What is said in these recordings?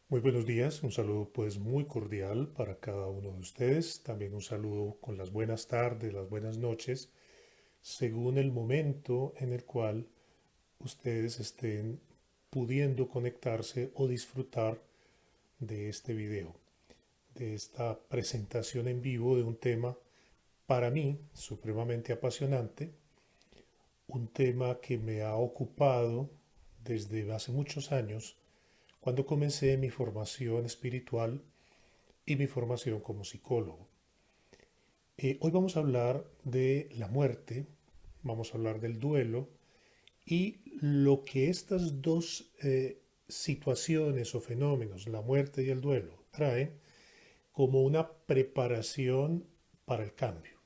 Muy buenos días, un saludo pues muy cordial para cada uno de ustedes, también un saludo con las buenas tardes, las buenas noches, según el momento en el cual ustedes estén pudiendo conectarse o disfrutar de este video, de esta presentación en vivo de un tema para mí supremamente apasionante, un tema que me ha ocupado desde hace muchos años cuando comencé mi formación espiritual y mi formación como psicólogo. Hoy vamos a hablar de la muerte, vamos a hablar del duelo y lo que estas dos situaciones o fenómenos, la muerte y el duelo, traen como una preparación para el cambio.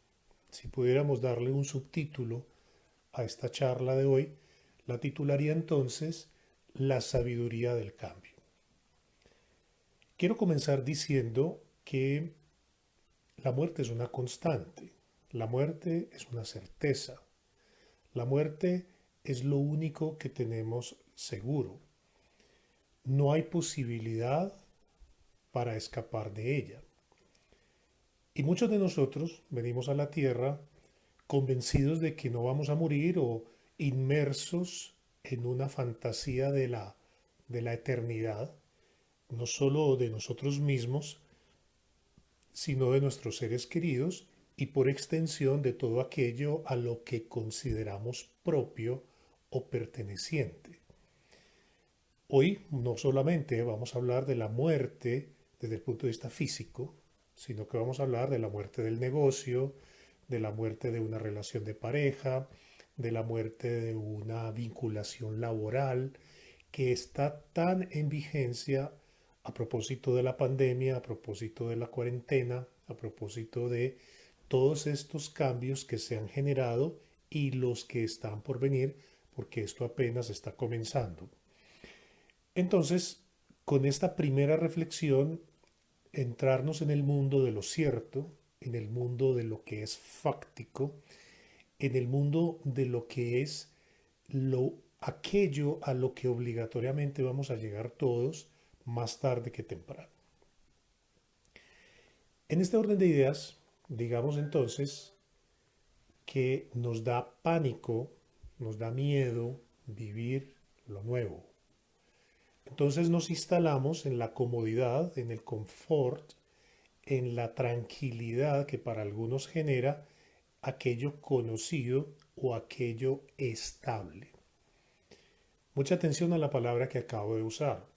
Si pudiéramos darle un subtítulo a esta charla de hoy, la titularía entonces La sabiduría del cambio. Quiero comenzar diciendo que la muerte es una constante, la muerte es una certeza, la muerte es lo único que tenemos seguro. No hay posibilidad para escapar de ella. Y muchos de nosotros venimos a la tierra convencidos de que no vamos a morir o inmersos en una fantasía de la eternidad, no solo de nosotros mismos, sino de nuestros seres queridos y por extensión de todo aquello a lo que consideramos propio o perteneciente. Hoy no solamente vamos a hablar de la muerte desde el punto de vista físico, sino que vamos a hablar de la muerte del negocio, de la muerte de una relación de pareja, de la muerte de una vinculación laboral que está tan en vigencia a propósito de la pandemia, a propósito de la cuarentena, a propósito de todos estos cambios que se han generado y los que están por venir, porque esto apenas está comenzando. Entonces, con esta primera reflexión, entrarnos en el mundo de lo cierto, en el mundo de lo que es fáctico, en el mundo de lo que es aquello a lo que obligatoriamente vamos a llegar todos más tarde que temprano. En este orden de ideas, digamos entonces que nos da pánico, nos da miedo vivir lo nuevo. Entonces nos instalamos en la comodidad, en el confort, en la tranquilidad que para algunos genera aquello conocido o aquello estable. Mucha atención a la palabra que acabo de usar.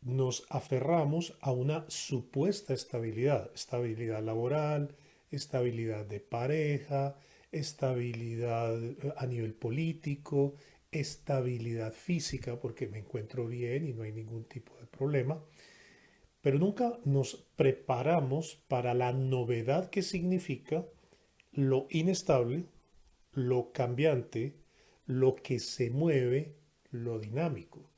Nos aferramos a una supuesta estabilidad, estabilidad laboral, estabilidad de pareja, estabilidad a nivel político, estabilidad física porque me encuentro bien y no hay ningún tipo de problema, pero nunca nos preparamos para la novedad que significa lo inestable, lo cambiante, lo que se mueve, lo dinámico.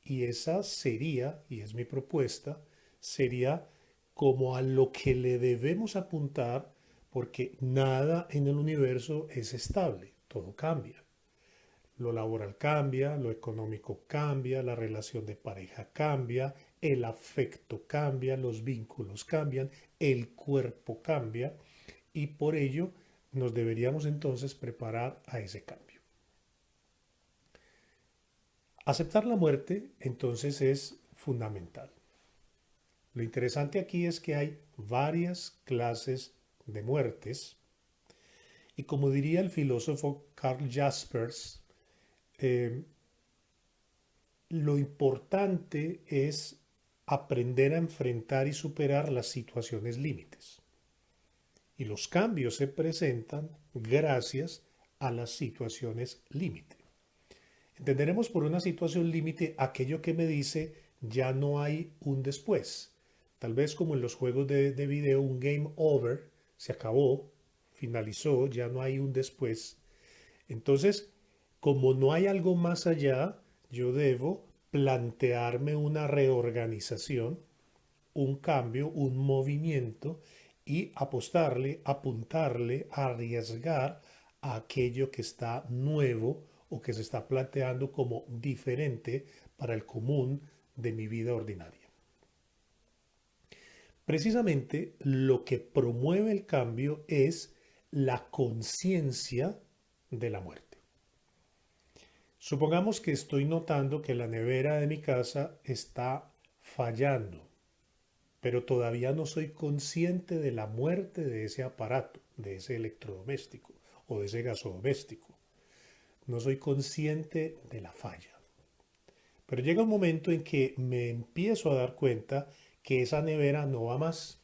Y esa sería, y es mi propuesta, sería como a lo que le debemos apuntar porque nada en el universo es estable, todo cambia. Lo laboral cambia, lo económico cambia, la relación de pareja cambia, el afecto cambia, los vínculos cambian, el cuerpo cambia y por ello nos deberíamos entonces preparar a ese cambio. Aceptar la muerte entonces es fundamental. Lo interesante aquí es que hay varias clases de muertes y como diría el filósofo Karl Jaspers, eh, lo importante es aprender a enfrentar y superar las situaciones límites. Y los cambios se presentan gracias a las situaciones límite. Entenderemos por una situación límite aquello que me dice ya no hay un después. Tal vez como en los juegos de video, un game over, se acabó, finalizó, ya no hay un después. Entonces, como no hay algo más allá, yo debo plantearme una reorganización, un cambio, un movimiento y apostarle, apuntarle, arriesgar a aquello que está nuevo o que se está planteando como diferente para el común de mi vida ordinaria. Precisamente lo que promueve el cambio es la conciencia de la muerte. Supongamos que estoy notando que la nevera de mi casa está fallando, pero todavía no soy consciente de la muerte de ese aparato, de ese electrodoméstico o de ese gasodoméstico. No soy consciente de la falla. Pero llega un momento en que me empiezo a dar cuenta que esa nevera no va más,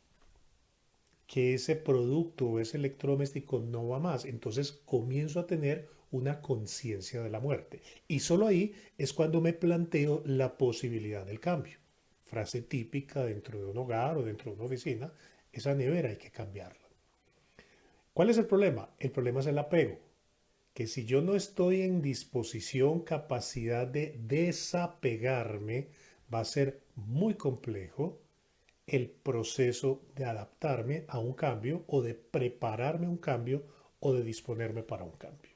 que ese producto o ese electrodoméstico no va más. Entonces comienzo a tener una conciencia de la muerte. Y solo ahí es cuando me planteo la posibilidad del cambio. Frase típica dentro de un hogar o dentro de una oficina, esa nevera hay que cambiarla. ¿Cuál es el problema? El problema es el apego, que si yo no estoy en disposición, capacidad de desapegarme, va a ser muy complejo el proceso de adaptarme a un cambio o de prepararme a un cambio o de disponerme para un cambio.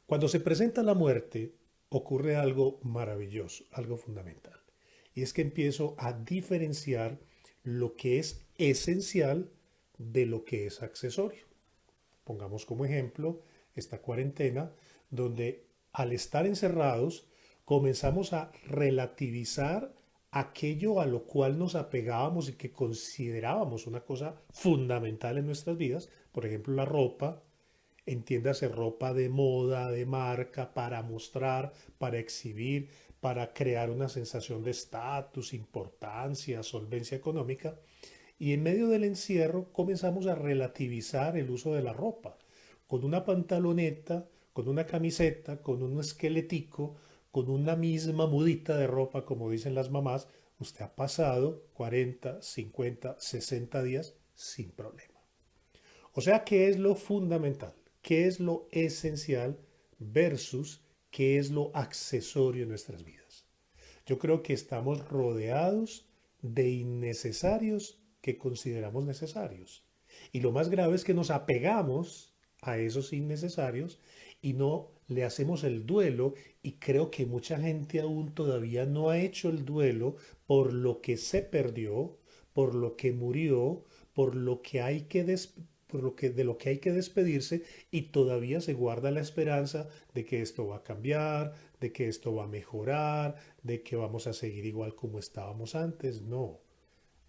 Cuando se presenta la muerte, ocurre algo maravilloso, algo fundamental. Y es que empiezo a diferenciar lo que es esencial de lo que es accesorio. Pongamos como ejemplo esta cuarentena, donde al estar encerrados comenzamos a relativizar aquello a lo cual nos apegábamos y que considerábamos una cosa fundamental en nuestras vidas, por ejemplo la ropa, entiéndase ropa de moda, de marca, para mostrar, para exhibir, para crear una sensación de estatus, importancia, solvencia económica. Y en medio del encierro comenzamos a relativizar el uso de la ropa. Con una pantaloneta, con una camiseta, con un esqueletico, con una misma mudita de ropa, como dicen las mamás, usted ha pasado 40, 50, 60 días sin problema. O sea, ¿qué es lo fundamental? ¿Qué es lo esencial versus qué es lo accesorio en nuestras vidas? Yo creo que estamos rodeados de innecesarios que consideramos necesarios. Y lo más grave es que nos apegamos a esos innecesarios y no le hacemos el duelo, y creo que mucha gente aún todavía no ha hecho el duelo por lo que se perdió, por lo que murió, por lo que hay que por lo que, de lo que hay que despedirse, y todavía se guarda la esperanza de que esto va a cambiar, de que esto va a mejorar, de que vamos a seguir igual como estábamos antes. No,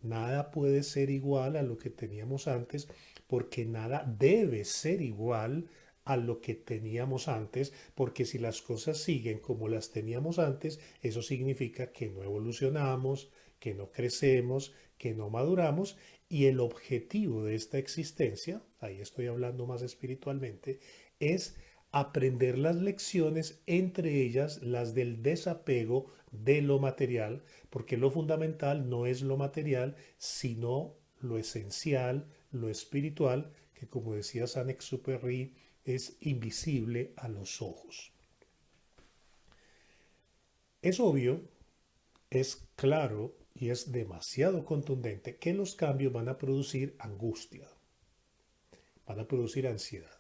nada puede ser igual a lo que teníamos antes, porque nada debe ser igual a lo que teníamos antes, porque si las cosas siguen como las teníamos antes, eso significa que no evolucionamos, que no crecemos, que no maduramos, y el objetivo de esta existencia, ahí estoy hablando más espiritualmente, es aprender las lecciones, entre ellas las del desapego de lo material, porque lo fundamental no es lo material, sino lo esencial, lo espiritual, que como decía Saint-Exupéry, es invisible a los ojos. Es obvio, es claro y es demasiado contundente que los cambios van a producir angustia, van a producir ansiedad.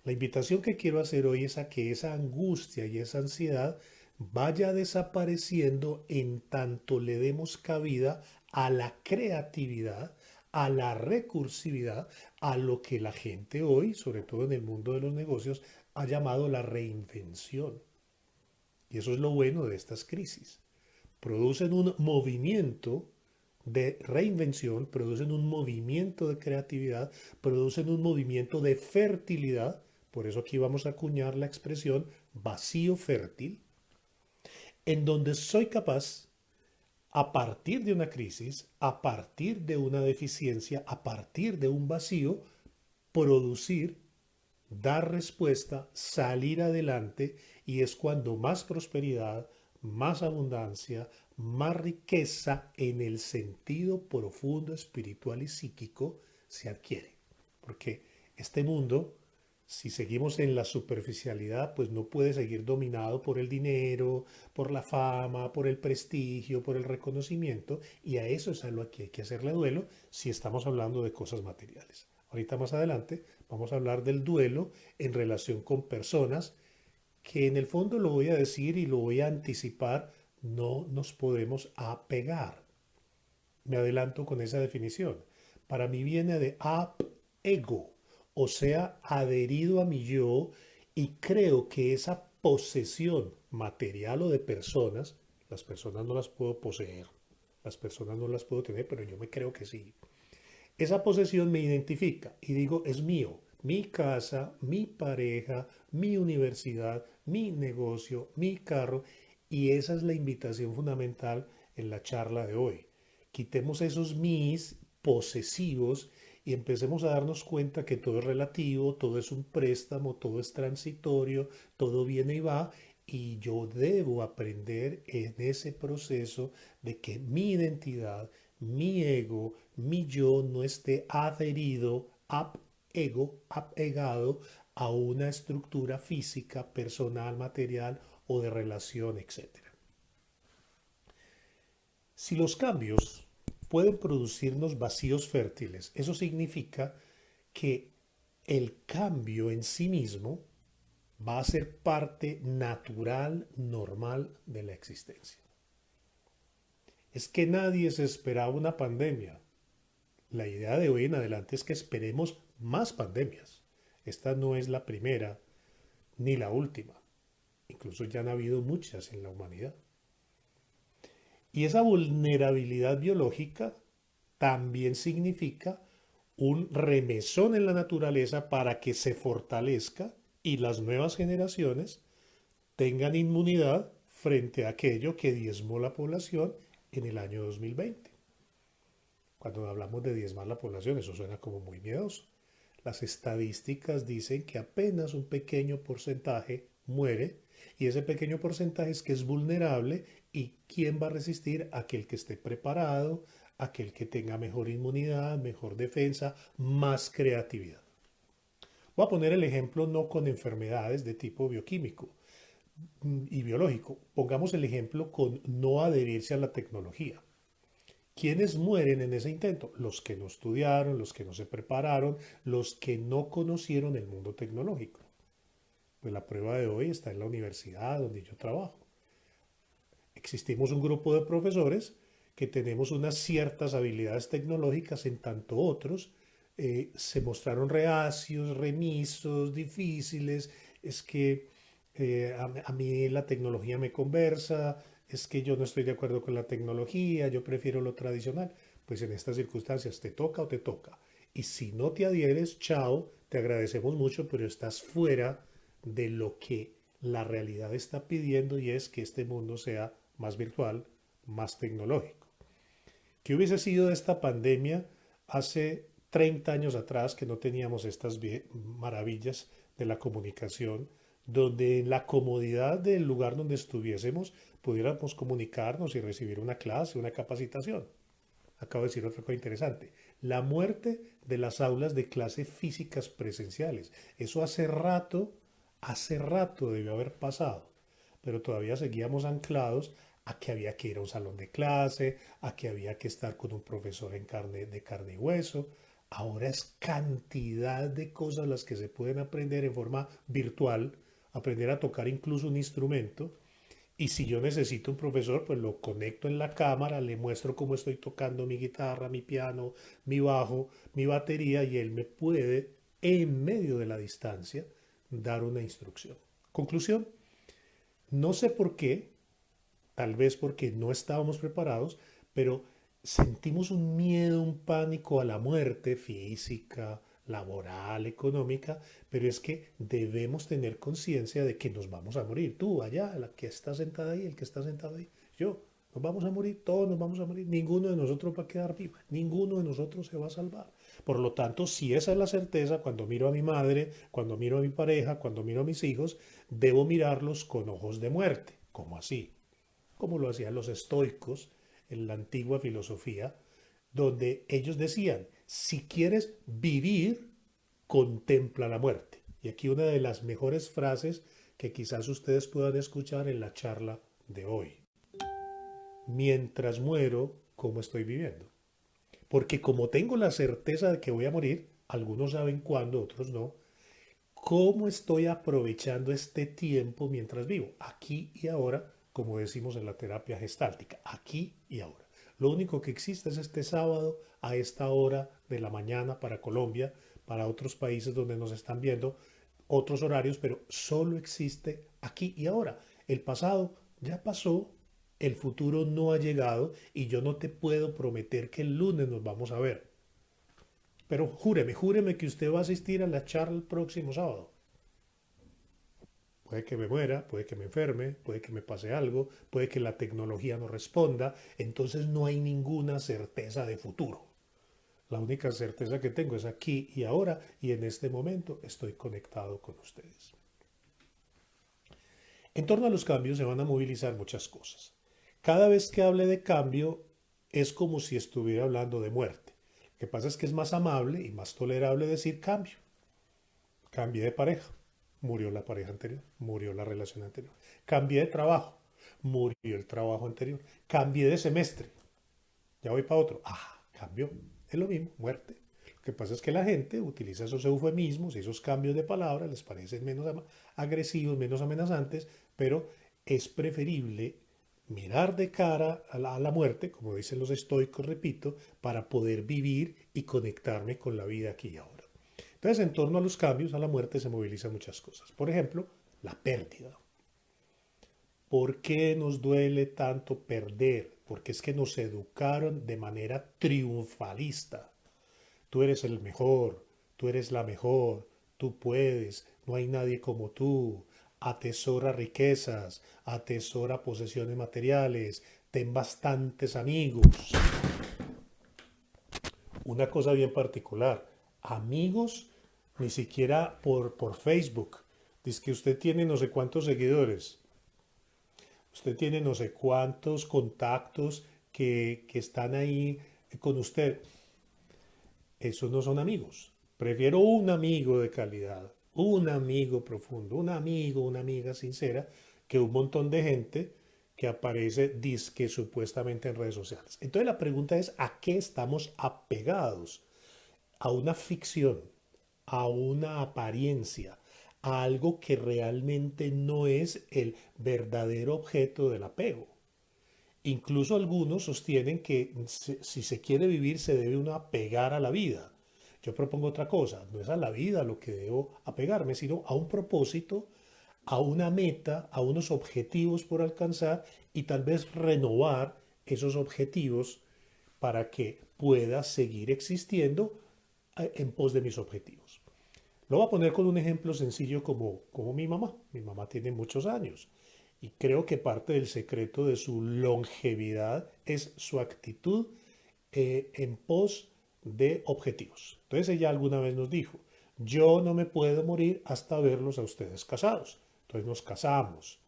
La invitación que quiero hacer hoy es a que esa angustia y esa ansiedad vaya desapareciendo en tanto le demos cabida a la creatividad, a la recursividad, a lo que la gente hoy, sobre todo en el mundo de los negocios, ha llamado la reinvención. Y eso es lo bueno de estas crisis. Producen un movimiento de reinvención, producen un movimiento de creatividad, producen un movimiento de fertilidad. Por eso aquí vamos a acuñar la expresión vacío fértil, en donde soy capaz, a partir de una crisis, a partir de una deficiencia, a partir de un vacío, producir, dar respuesta, salir adelante, y es cuando más prosperidad, más abundancia, más riqueza en el sentido profundo, espiritual y psíquico se adquiere. Porque este mundo, si seguimos en la superficialidad, pues no puede seguir dominado por el dinero, por la fama, por el prestigio, por el reconocimiento, y a eso es a lo que hay que hacerle duelo si estamos hablando de cosas materiales. Ahorita más adelante vamos a hablar del duelo en relación con personas que, en el fondo, lo voy a decir y lo voy a anticipar, no nos podemos apegar. Me adelanto con esa definición. Para mí viene de ego, o sea, adherido a mi yo, y creo que esa posesión material o de personas, las personas no las puedo poseer, las personas no las puedo tener, pero yo me creo que sí. Esa posesión me identifica y digo, es mío, mi casa, mi pareja, mi universidad, mi negocio, mi carro, y esa es la invitación fundamental en la charla de hoy. Quitemos esos mis posesivos y empecemos a darnos cuenta que todo es relativo, todo es un préstamo, todo es transitorio, todo viene y va, y yo debo aprender en ese proceso de que mi identidad, mi ego, mi yo no esté adherido, apegado a una estructura física, personal, material o de relación, etcétera. Si los cambios pueden producirnos vacíos fértiles, eso significa que el cambio en sí mismo va a ser parte natural, normal de la existencia. Es que nadie se esperaba una pandemia. La idea de hoy en adelante es que esperemos más pandemias. Esta no es la primera ni la última. Incluso ya han habido muchas en la humanidad. Y esa vulnerabilidad biológica también significa un remesón en la naturaleza para que se fortalezca y las nuevas generaciones tengan inmunidad frente a aquello que diezmó la población en el año 2020. Cuando hablamos de diezmar la población, eso suena como muy miedoso. Las estadísticas dicen que apenas un pequeño porcentaje muere y ese pequeño porcentaje es que es vulnerable y ¿quién va a resistir? Aquel que esté preparado, aquel que tenga mejor inmunidad, mejor defensa, más creatividad. Voy a poner el ejemplo no con enfermedades de tipo bioquímico y biológico. Pongamos el ejemplo con no adherirse a la tecnología. ¿Quiénes mueren en ese intento? Los que no estudiaron, los que no se prepararon, los que no conocieron el mundo tecnológico. Pues la prueba de hoy está en la universidad donde yo trabajo. Existimos un grupo de profesores que tenemos unas ciertas habilidades tecnológicas, en tanto otros se mostraron reacios, remisos, difíciles. Es que a mí la tecnología me conversa, es que yo no estoy de acuerdo con la tecnología, yo prefiero lo tradicional. Pues en estas circunstancias te toca o te toca. Y si no te adhieres, chao, te agradecemos mucho, pero estás fuera de lo que la realidad está pidiendo y es que este mundo sea más virtual, más tecnológico. ¿Qué hubiese sido de esta pandemia hace 30 años atrás que no teníamos estas maravillas de la comunicación, donde en la comodidad del lugar donde estuviésemos pudiéramos comunicarnos y recibir una clase, una capacitación? Acabo de decir otra cosa interesante. La muerte de las aulas de clase físicas presenciales. Eso hace rato debió haber pasado, pero todavía seguíamos anclados a que había que ir a un salón de clase, a que había que estar con un profesor de carne y hueso. Ahora es cantidad de cosas las que se pueden aprender en forma virtual, aprender a tocar incluso un instrumento. Y si yo necesito un profesor, pues lo conecto en la cámara, le muestro cómo estoy tocando mi guitarra, mi piano, mi bajo, mi batería, y él me puede, en medio de la distancia, dar una instrucción. Conclusión, no sé por qué, tal vez porque no estábamos preparados, pero sentimos un miedo, un pánico a la muerte física, laboral, económica, pero es que debemos tener conciencia de que nos vamos a morir. Tú, allá, la que está sentada ahí, el que está sentado ahí, yo, nos vamos a morir, todos nos vamos a morir, ninguno de nosotros va a quedar vivo, ninguno de nosotros se va a salvar. Por lo tanto, si esa es la certeza, cuando miro a mi madre, cuando miro a mi pareja, cuando miro a mis hijos, debo mirarlos con ojos de muerte. ¿Cómo así? Como lo hacían los estoicos en la antigua filosofía, donde ellos decían, si quieres vivir, contempla la muerte. Y aquí una de las mejores frases que quizás ustedes puedan escuchar en la charla de hoy. Mientras muero, ¿cómo estoy viviendo? Porque como tengo la certeza de que voy a morir, algunos saben cuándo, otros no, ¿cómo estoy aprovechando este tiempo mientras vivo? Aquí y ahora, como decimos en la terapia gestáltica, aquí y ahora. Lo único que existe es este sábado a esta hora de la mañana para Colombia, para otros países donde nos están viendo, otros horarios, pero solo existe aquí y ahora. El pasado ya pasó, el futuro no ha llegado y yo no te puedo prometer que el lunes nos vamos a ver. Pero júreme que usted va a asistir a la charla el próximo sábado. Puede que me muera, puede que me enferme, puede que me pase algo, puede que la tecnología no responda, entonces no hay ninguna certeza de futuro. La única certeza que tengo es aquí y ahora y en este momento estoy conectado con ustedes. En torno a los cambios se van a movilizar muchas cosas. Cada vez que hable de cambio es como si estuviera hablando de muerte. Lo que pasa es que es más amable y más tolerable decir cambio. Cambié de pareja, murió la pareja anterior, murió la relación anterior. Cambié de trabajo, murió el trabajo anterior. Cambié de semestre, ya voy para otro. Cambió. Es lo mismo, muerte. Lo que pasa es que la gente utiliza esos eufemismos y esos cambios de palabras, les parecen menos agresivos, menos amenazantes, pero es preferible mirar de cara a la muerte, como dicen los estoicos, repito, para poder vivir y conectarme con la vida aquí y ahora. Entonces, en torno a los cambios, a la muerte se movilizan muchas cosas. Por ejemplo, la pérdida. ¿Por qué nos duele tanto perder? Porque es que nos educaron de manera triunfalista. Tú eres el mejor, tú eres la mejor, tú puedes, no hay nadie como tú. Atesora riquezas, atesora posesiones materiales, ten bastantes amigos. Una cosa bien particular, amigos ni siquiera por Facebook. Dice que usted tiene no sé cuántos seguidores, usted tiene no sé cuántos contactos que están ahí con usted. Esos no son amigos. Prefiero un amigo de calidad, un amigo profundo, un amigo, una amiga sincera, que un montón de gente que aparece disque supuestamente en redes sociales. Entonces la pregunta es, ¿a qué estamos apegados? A una ficción, a una apariencia, a algo que realmente no es el verdadero objeto del apego. Incluso algunos sostienen que si se quiere vivir se debe uno apegar a la vida. Yo propongo otra cosa, no es a la vida lo que debo apegarme, sino a un propósito, a una meta, a unos objetivos por alcanzar y tal vez renovar esos objetivos para que pueda seguir existiendo en pos de mis objetivos. Lo voy a poner con un ejemplo sencillo como mi mamá. Mi mamá tiene muchos años y creo que parte del secreto de su longevidad es su actitud en pos de objetivos. Entonces ella alguna vez nos dijo, yo no me puedo morir hasta verlos a ustedes casados. Entonces nos casamos.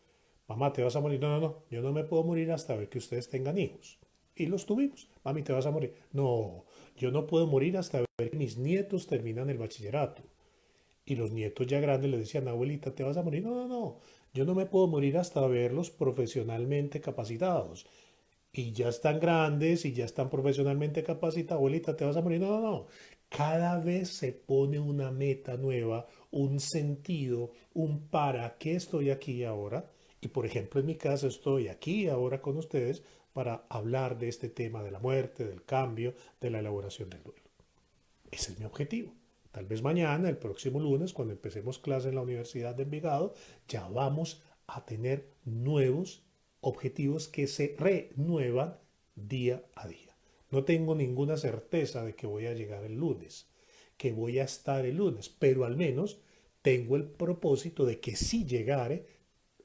Mamá, ¿te vas a morir? No, no, no, yo no me puedo morir hasta ver que ustedes tengan hijos. Y los tuvimos. Mami, ¿te vas a morir? No, yo no puedo morir hasta ver que mis nietos terminan el bachillerato. Y los nietos ya grandes le decían, abuelita, ¿te vas a morir? No, no, no, yo no me puedo morir hasta verlos profesionalmente capacitados. Y ya están grandes y ya están profesionalmente capacitados, abuelita, ¿te vas a morir? No, no, no. Cada vez se pone una meta nueva, un sentido, un para qué estoy aquí ahora. Y por ejemplo, en mi caso estoy aquí ahora con ustedes para hablar de este tema de la muerte, del cambio, de la elaboración del duelo. Ese es mi objetivo. Tal vez mañana, el próximo lunes, cuando empecemos clase en la Universidad de Envigado, ya vamos a tener nuevos objetivos que se renuevan día a día. No tengo ninguna certeza de que voy a llegar el lunes, que voy a estar el lunes, pero al menos tengo el propósito de que si llegare,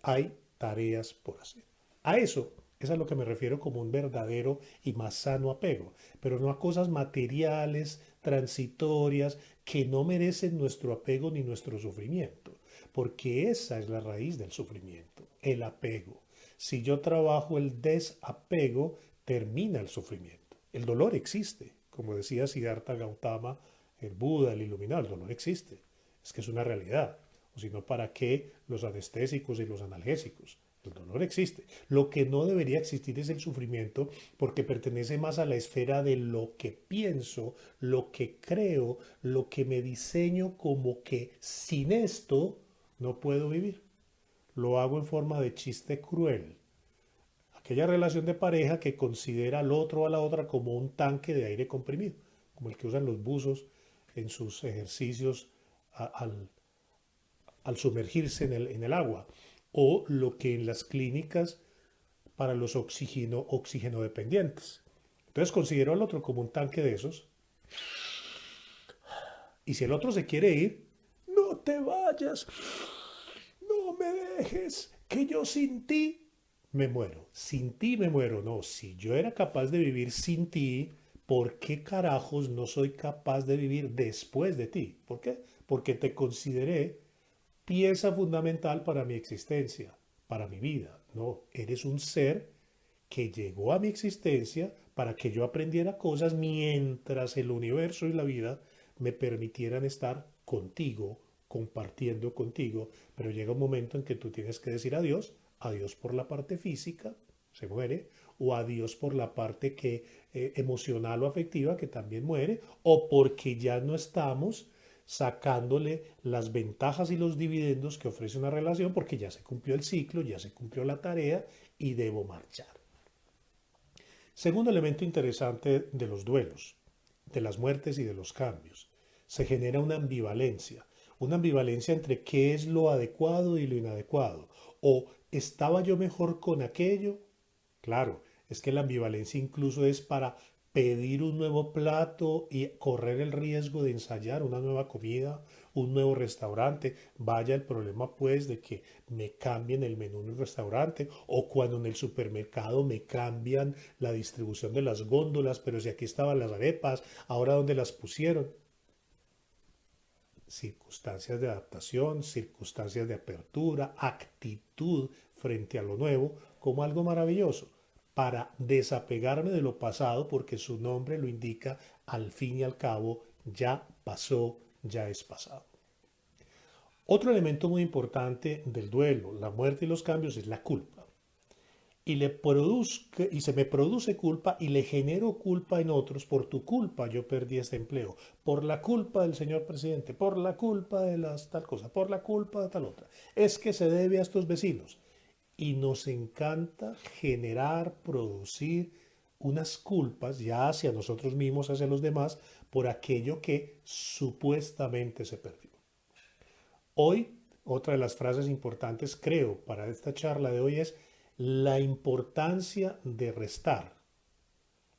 hay tareas por hacer. A eso es a lo que me refiero como un verdadero y más sano apego, pero no a cosas materiales, transitorias, que no merecen nuestro apego ni nuestro sufrimiento, porque esa es la raíz del sufrimiento, el apego. Si yo trabajo el desapego, termina el sufrimiento. El dolor existe, como decía Siddhartha Gautama, el Buda, el iluminado, el dolor existe, es que es una realidad. O si no, ¿para qué los anestésicos y los analgésicos? El dolor existe. Lo que no debería existir es el sufrimiento porque pertenece más a la esfera de lo que pienso, lo que creo, lo que me diseño como que sin esto no puedo vivir. Lo hago en forma de chiste cruel. aquella relación de pareja que considera al otro o a la otra como un tanque de aire comprimido, como el que usan los buzos en sus ejercicios al, al sumergirse en el agua, o lo que en las clínicas para los oxígeno dependientes. Entonces considero al otro como un tanque de esos, y si el otro se quiere ir, no te vayas, no me dejes, que yo sin ti me muero. Sin ti me muero. No, si yo era capaz de vivir sin ti, ¿por qué carajos no soy capaz de vivir después de ti? ¿Por qué? Porque te consideré pieza fundamental para mi existencia, para mi vida. No, eres un ser que llegó a mi existencia para que yo aprendiera cosas mientras el universo y la vida me permitieran estar contigo, compartiendo contigo, pero llega un momento en que tú tienes que decir adiós, adiós por la parte física, se muere, o adiós por la parte que emocional o afectiva que también muere, o porque ya no estamos sacándole las ventajas y los dividendos que ofrece una relación porque ya se cumplió el ciclo, ya se cumplió la tarea y debo marchar. Segundo elemento interesante de los duelos, de las muertes y de los cambios. Se genera una ambivalencia entre qué es lo adecuado y lo inadecuado. O estaba yo mejor con aquello. Claro, es que la ambivalencia incluso es para pedir un nuevo plato y correr el riesgo de ensayar una nueva comida, un nuevo restaurante. Vaya el problema pues de que me cambien el menú en el restaurante o cuando en el supermercado me cambian la distribución de las góndolas, pero si aquí estaban las arepas, ahora dónde las pusieron. Circunstancias de adaptación, circunstancias de apertura, actitud frente a lo nuevo como algo maravilloso para desapegarme de lo pasado porque su nombre lo indica, al fin y al cabo ya pasó, ya es pasado. Otro elemento muy importante del duelo, la muerte y los cambios es la culpa. Y se me produce culpa y le genero culpa en otros. Por tu culpa yo perdí este empleo. Por la culpa del señor presidente. Por la culpa de las tal cosa. Por la culpa de tal otra. Es que se debe a estos vecinos. Y nos encanta generar, producir unas culpas ya hacia nosotros mismos, hacia los demás, por aquello que supuestamente se perdió. Hoy, otra de las frases importantes, creo, para esta charla de hoy es la importancia de restar,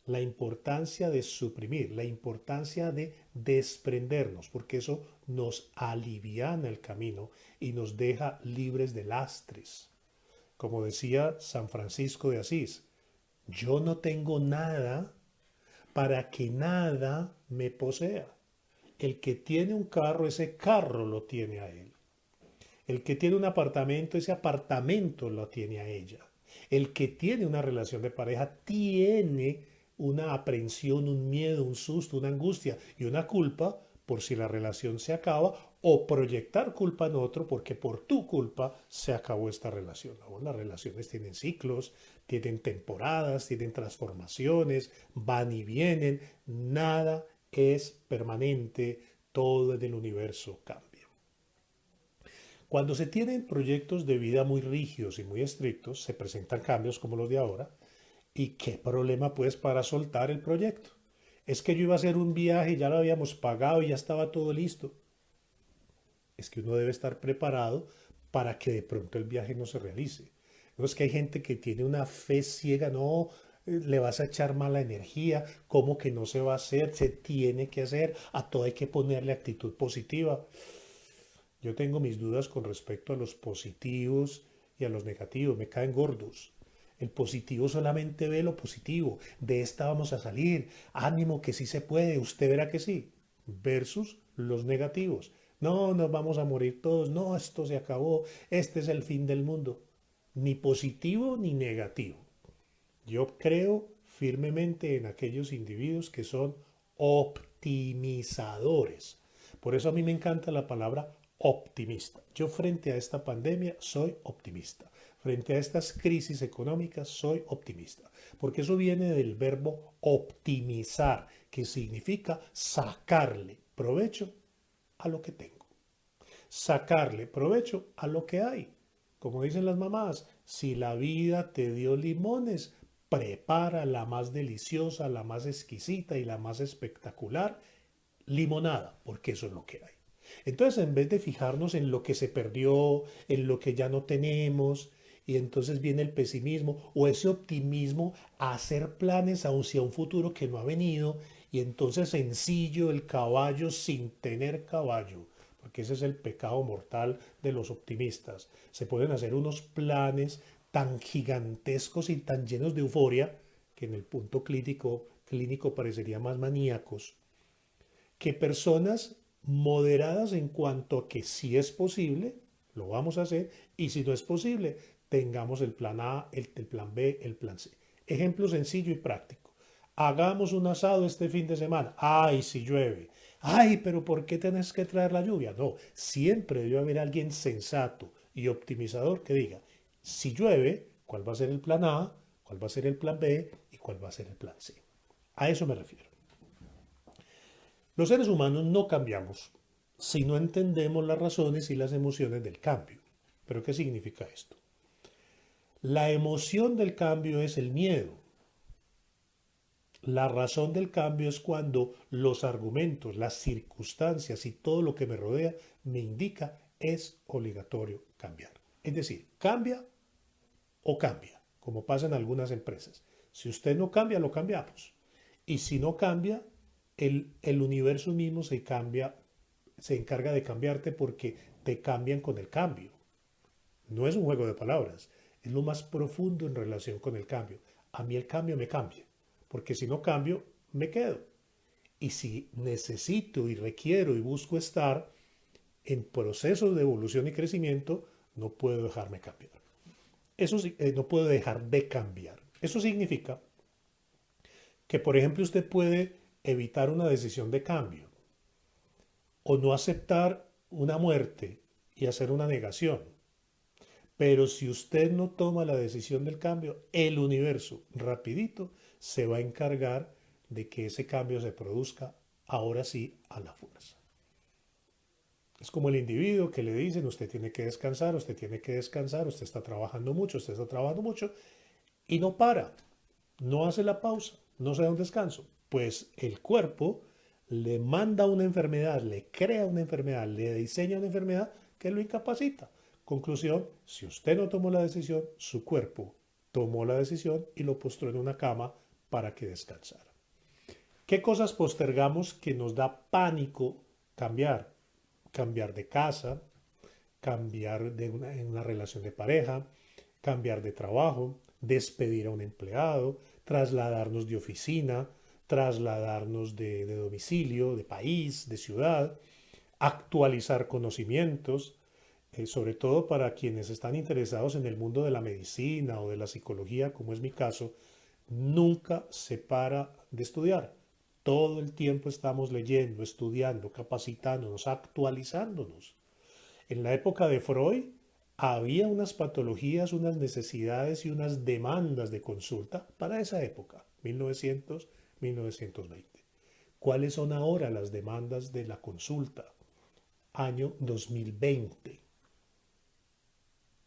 la importancia de suprimir, la importancia de desprendernos, porque eso nos aliviana el camino y nos deja libres de lastres. Como decía San Francisco de Asís, yo no tengo nada para que nada me posea. El que tiene un carro, ese carro lo tiene a él. El que tiene un apartamento, ese apartamento lo tiene a ella. El que tiene una relación de pareja tiene una aprensión, un miedo, un susto, una angustia y una culpa por si la relación se acaba o proyectar culpa en otro porque por tu culpa se acabó esta relación. ¿No? Las relaciones tienen ciclos, tienen temporadas, tienen transformaciones, van y vienen, nada es permanente, todo en el universo cambia. Cuando se tienen proyectos de vida muy rígidos y muy estrictos, se presentan cambios como los de ahora. ¿Y qué problema pues para soltar el proyecto? Es que yo iba a hacer un viaje, ya lo habíamos pagado y ya estaba todo listo. Es que uno debe estar preparado para que de pronto el viaje no se realice. No es que hay gente que tiene una fe ciega, no, le vas a echar mala energía, ¿cómo que no se va a hacer? Se tiene que hacer, a todo hay que ponerle actitud positiva. Yo tengo mis dudas con respecto a los positivos y a los negativos, me caen gordos. El positivo solamente ve lo positivo, de esta vamos a salir, ánimo que sí se puede, usted verá que sí, versus los negativos. No, nos vamos a morir todos, no, esto se acabó, este es el fin del mundo. Ni positivo ni negativo. Yo creo firmemente en aquellos individuos que son optimizadores. Por eso a mí me encanta la palabra optimista. Yo frente a esta pandemia soy optimista. Frente a estas crisis económicas soy optimista. Porque eso viene del verbo optimizar, que significa sacarle provecho a lo que tengo. Sacarle provecho a lo que hay. Como dicen las mamás, Si la vida te dio limones, prepara la más deliciosa, la más exquisita y la más espectacular limonada, porque eso es lo que hay. Entonces, en vez de fijarnos en lo que se perdió, en lo que ya no tenemos, y entonces viene el pesimismo o ese optimismo a hacer planes hacia un futuro que no ha venido, y entonces sencillo el caballo sin tener caballo, porque ese es el pecado mortal de los optimistas. Se pueden hacer unos planes tan gigantescos y tan llenos de euforia que en el punto clínico parecería más maníacos que personas moderadas en cuanto a que si es posible, lo vamos a hacer, y si no es posible, tengamos el plan A, el plan B, el plan C. Ejemplo sencillo y práctico. Hagamos un asado este fin de semana. Ay, si llueve. Ay, pero ¿por qué tenés que traer la lluvia? No, siempre debe haber alguien sensato y optimizador que diga, si llueve, ¿cuál va a ser el plan A? ¿Cuál va a ser el plan B? ¿Y cuál va a ser el plan C? A eso me refiero. Los seres humanos no cambiamos si no entendemos las razones y las emociones del cambio. ¿Pero qué significa esto? La emoción del cambio es el miedo. La razón del cambio es cuando los argumentos, las circunstancias y todo lo que me rodea me indica es obligatorio cambiar. Es decir, cambia o cambia, como pasa en algunas empresas. Si usted no cambia, lo cambiamos. Y si no cambia, el universo mismo se cambia, se encarga de cambiarte porque te cambian con el cambio. No es un juego de palabras, es lo más profundo en relación con el cambio. A mí el cambio me cambia, porque si no cambio, me quedo. Y si necesito y requiero y busco estar en procesos de evolución y crecimiento, no puedo dejarme cambiar. Eso sí, no puedo dejar de cambiar. Eso significa que, por ejemplo, usted puede evitar una decisión de cambio o no aceptar una muerte y hacer una negación. Pero si usted no toma la decisión del cambio, el universo rapidito se va a encargar de que ese cambio se produzca ahora sí a la fuerza. Es como el individuo que le dicen, usted tiene que descansar, usted tiene que descansar, usted está trabajando mucho, usted está trabajando mucho, y no para, no hace la pausa, no se da un descanso. Pues el cuerpo le manda una enfermedad, le crea una enfermedad, le diseña una enfermedad que lo incapacita. Conclusión, si usted no tomó la decisión, su cuerpo tomó la decisión y lo postró en una cama para que descansara. ¿Qué cosas postergamos que nos da pánico cambiar? Cambiar de casa, cambiar en una relación de pareja, cambiar de trabajo, despedir a un empleado, trasladarnos de oficina, trasladarnos de domicilio, de país, de ciudad, actualizar conocimientos, sobre todo para quienes están interesados en el mundo de la medicina o de la psicología, como es mi caso, nunca se para de estudiar. Todo el tiempo estamos leyendo, estudiando, capacitándonos, actualizándonos. En la época de Freud había unas patologías, unas necesidades y unas demandas de consulta para esa época, 1900, 1920. ¿Cuáles son ahora las demandas de la consulta? Año 2020.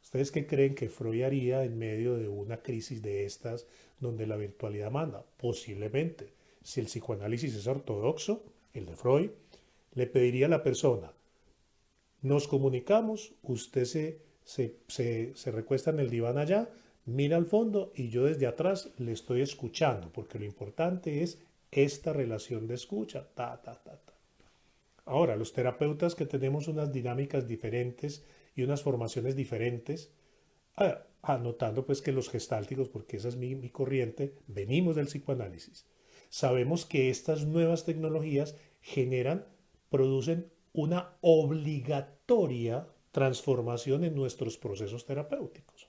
¿Ustedes qué creen que Freud haría en medio de una crisis de estas donde la virtualidad manda? Posiblemente, si el psicoanálisis es ortodoxo, el de Freud, le pediría a la persona, nos comunicamos, usted se recuesta en el diván allá, mira al fondo y yo desde atrás le estoy escuchando, porque lo importante es esta relación de escucha. Ta, ta, ta, ta. Ahora, los terapeutas que tenemos unas dinámicas diferentes y unas formaciones diferentes, anotando pues que los gestálticos, porque esa es mi corriente, venimos del psicoanálisis. Sabemos que estas nuevas tecnologías producen una obligatoria transformación en nuestros procesos terapéuticos.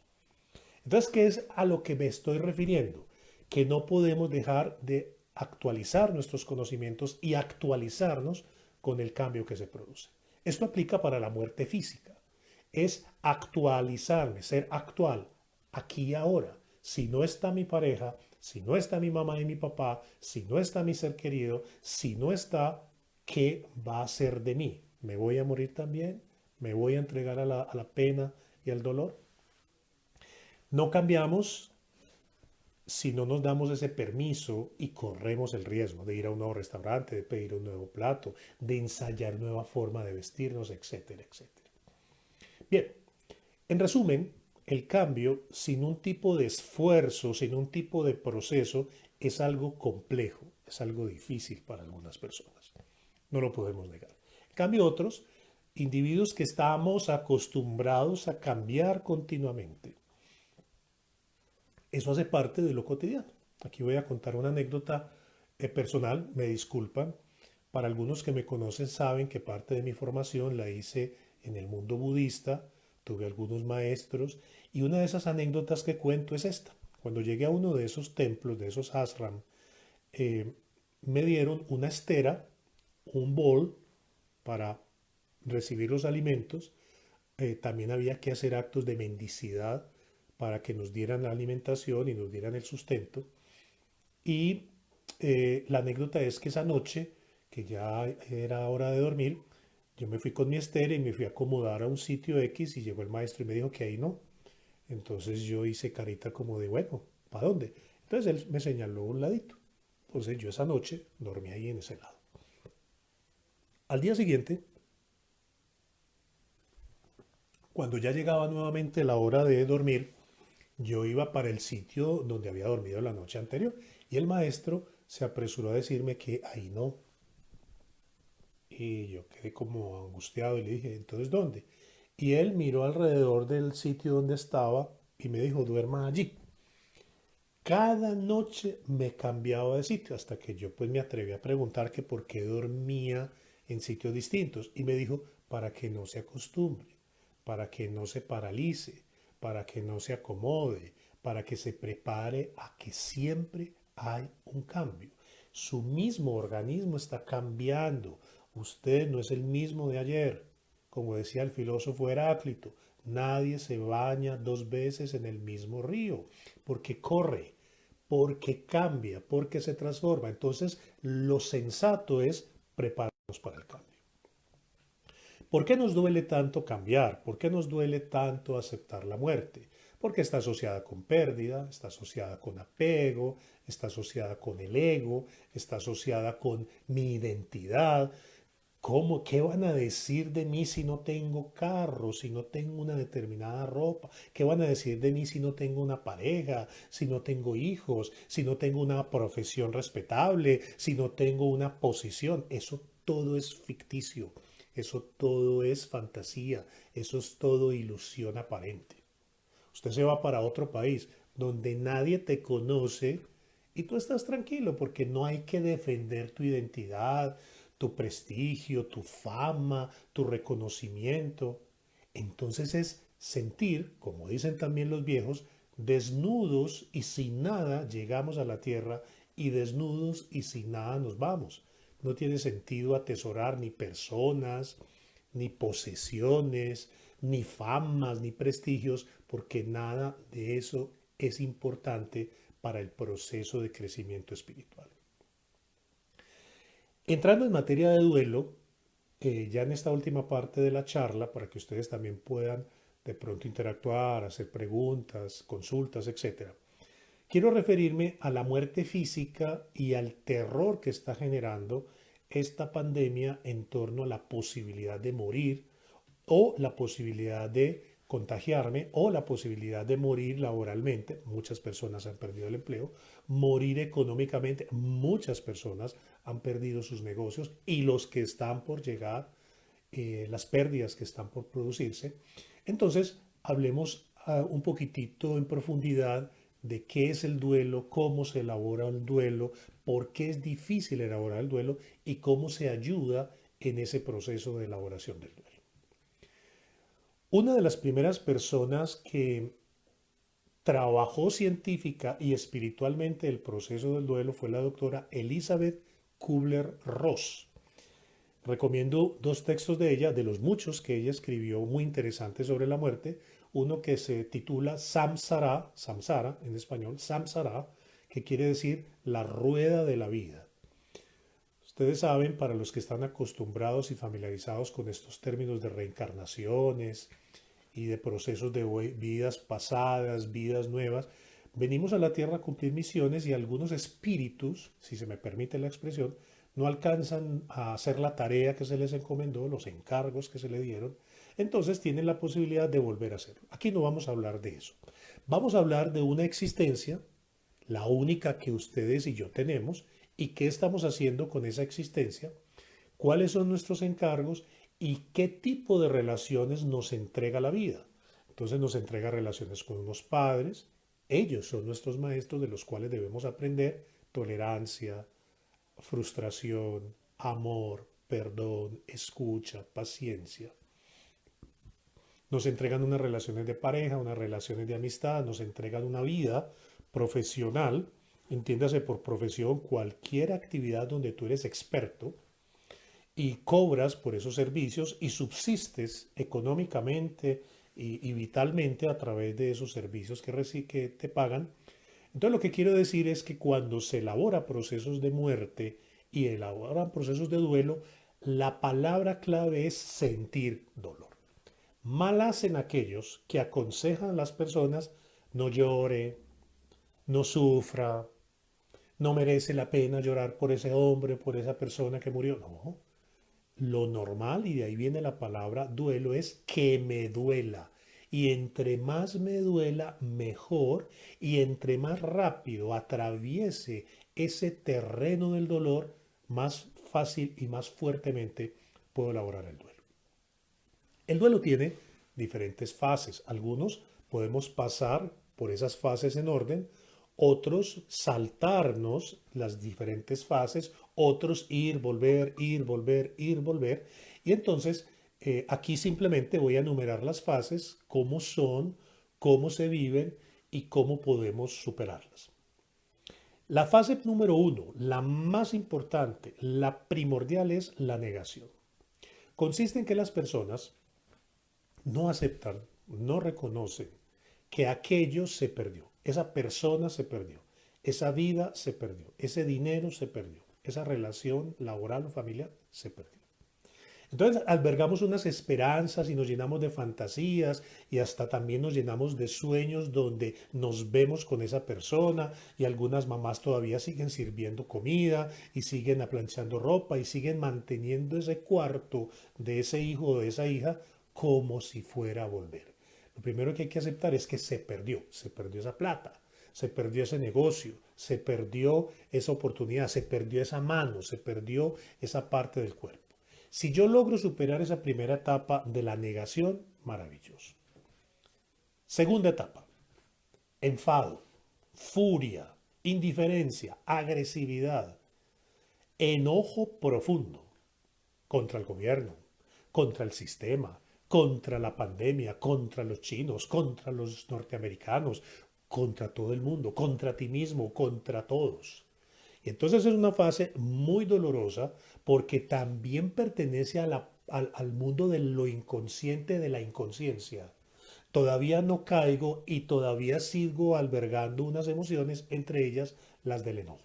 Entonces, ¿qué es a lo que me estoy refiriendo? Que no podemos dejar de actualizar nuestros conocimientos y actualizarnos con el cambio que se produce. Esto aplica para la muerte física. Es actualizarme, ser actual, aquí y ahora. Si no está mi pareja, si no está mi mamá y mi papá, si no está mi ser querido, si no está, ¿qué va a ser de mí? ¿Me voy a morir también? ¿Me voy a entregar a la pena y al dolor? No cambiamos si no nos damos ese permiso y corremos el riesgo de ir a un nuevo restaurante, de pedir un nuevo plato, de ensayar nueva forma de vestirnos, etcétera, etcétera. Bien, en resumen, el cambio sin un tipo de esfuerzo, sin un tipo de proceso, es algo complejo, es algo difícil para algunas personas. No lo podemos negar. En cambio, otros, individuos que estamos acostumbrados a cambiar continuamente, eso hace parte de lo cotidiano. Aquí voy a contar una anécdota personal, me disculpan. Para algunos que me conocen saben que parte de mi formación la hice en el mundo budista, tuve algunos maestros y una de esas anécdotas que cuento es esta. Cuando llegué a uno de esos templos, de esos ashram, eh, me dieron una estera, un bol para recibir los alimentos. También había que hacer actos de mendicidad para que nos dieran la alimentación y nos dieran el sustento. Y la anécdota es que esa noche, que ya era hora de dormir, yo me fui con mi estera y me fui a acomodar a un sitio X y llegó el maestro y me dijo que ahí no. Entonces yo hice carita como de, bueno, ¿para dónde? Entonces él me señaló un ladito. Entonces yo esa noche dormí ahí en ese lado. Al día siguiente, cuando ya llegaba nuevamente la hora de dormir, yo iba para el sitio donde había dormido la noche anterior y el maestro se apresuró a decirme que ahí no. Y yo quedé como angustiado y le dije, ¿entonces dónde? Y él miró alrededor del sitio donde estaba y me dijo, duerma allí. Cada noche me cambiaba de sitio hasta que yo pues me atreví a preguntar que por qué dormía en sitios distintos y me dijo para que no se acostumbre, para que no se paralice, para que no se acomode, para que se prepare a que siempre hay un cambio. Su mismo organismo está cambiando. Usted no es el mismo de ayer. Como decía el filósofo Heráclito, nadie se baña dos veces en el mismo río, porque corre, porque cambia, porque se transforma. Entonces, lo sensato es prepararnos para el cambio. ¿Por qué nos duele tanto cambiar? ¿Por qué nos duele tanto aceptar la muerte? Porque está asociada con pérdida, está asociada con apego, está asociada con el ego, está asociada con mi identidad. ¿Cómo? ¿Qué van a decir de mí si no tengo carro, si no tengo una determinada ropa? ¿Qué van a decir de mí si no tengo una pareja, si no tengo hijos, si no tengo una profesión respetable, si no tengo una posición? Eso todo es ficticio, eso todo es fantasía, eso es todo ilusión aparente. Usted se va para otro país donde nadie te conoce y tú estás tranquilo porque no hay que defender tu identidad, tu prestigio, tu fama, tu reconocimiento. Entonces es sentir, como dicen también los viejos, desnudos y sin nada llegamos a la tierra y desnudos y sin nada nos vamos. No tiene sentido atesorar ni personas, ni posesiones, ni famas, ni prestigios, porque nada de eso es importante para el proceso de crecimiento espiritual. Entrando en materia de duelo, ya en esta última parte de la charla, para que ustedes también puedan de pronto interactuar, hacer preguntas, consultas, etcétera, quiero referirme a la muerte física y al terror que está generando esta pandemia en torno a la posibilidad de morir o la posibilidad de contagiarme o la posibilidad de morir laboralmente. Muchas personas han perdido el empleo, morir económicamente. Muchas personas han perdido sus negocios y los que están por llegar, las pérdidas que están por producirse. Entonces, hablemos un poquitito en profundidad de qué es el duelo, cómo se elabora el duelo, por qué es difícil elaborar el duelo y cómo se ayuda en ese proceso de elaboración del duelo. Una de las primeras personas que trabajó científica y espiritualmente el proceso del duelo fue la doctora Elizabeth Kubler-Ross. Recomiendo dos textos de ella, de los muchos que ella escribió muy interesantes sobre la muerte. Uno que se titula Samsara, Samsara en español, Samsara, que quiere decir la rueda de la vida. Ustedes saben, para los que están acostumbrados y familiarizados con estos términos de reencarnaciones y de procesos de vidas pasadas, vidas nuevas. Venimos a la tierra a cumplir misiones y algunos espíritus, si se me permite la expresión, no alcanzan a hacer la tarea que se les encomendó, los encargos que se le dieron, entonces tienen la posibilidad de volver a hacerlo. Aquí no vamos a hablar de eso. Vamos a hablar de una existencia, la única que ustedes y yo tenemos, y qué estamos haciendo con esa existencia, cuáles son nuestros encargos y qué tipo de relaciones nos entrega la vida. Entonces nos entrega relaciones con unos padres, ellos son nuestros maestros de los cuales debemos aprender tolerancia, frustración, amor, perdón, escucha, paciencia. Nos entregan unas relaciones de pareja, unas relaciones de amistad, nos entregan una vida profesional, entiéndase por profesión cualquier actividad donde tú eres experto y cobras por esos servicios y subsistes económicamente y vitalmente a través de esos servicios que te pagan. Entonces lo que quiero decir es que cuando se elabora procesos de muerte y elaboran procesos de duelo, la palabra clave es sentir dolor. Mal hacen aquellos que aconsejan a las personas no llore, no sufra, no merece la pena llorar por ese hombre, por esa persona que murió. No, lo normal, y de ahí viene la palabra duelo, es que me duela. Y entre más me duela, mejor. Y entre más rápido atraviese ese terreno del dolor, más fácil y más fuertemente puedo elaborar el duelo. El duelo tiene diferentes fases. Algunos podemos pasar por esas fases en orden, otros saltarnos las diferentes fases, otros ir, volver, ir, volver, ir, volver. Y entonces aquí simplemente voy a enumerar las fases, cómo son, cómo se viven y cómo podemos superarlas. La fase número uno, la más importante, la primordial es la negación. Consiste en que las personas no aceptan, no reconocen que aquello se perdió, esa persona se perdió, esa vida se perdió, ese dinero se perdió, esa relación laboral o familiar se perdió. Entonces albergamos unas esperanzas y nos llenamos de fantasías y hasta también nos llenamos de sueños donde nos vemos con esa persona y algunas mamás todavía siguen sirviendo comida y siguen aplanchando ropa y siguen manteniendo ese cuarto de ese hijo o de esa hija como si fuera a volver. Lo primero que hay que aceptar es que se perdió esa plata, se perdió ese negocio, se perdió esa oportunidad, se perdió esa mano, se perdió esa parte del cuerpo. Si yo logro superar esa primera etapa de la negación, maravilloso. Segunda etapa, enfado, furia, indiferencia, agresividad, enojo profundo contra el gobierno, contra el sistema, contra la pandemia, contra los chinos, contra los norteamericanos, contra todo el mundo, contra ti mismo, contra todos. Y entonces es una fase muy dolorosa porque también pertenece al mundo de lo inconsciente, de la inconsciencia. Todavía no caigo y todavía sigo albergando unas emociones, entre ellas las del enojo.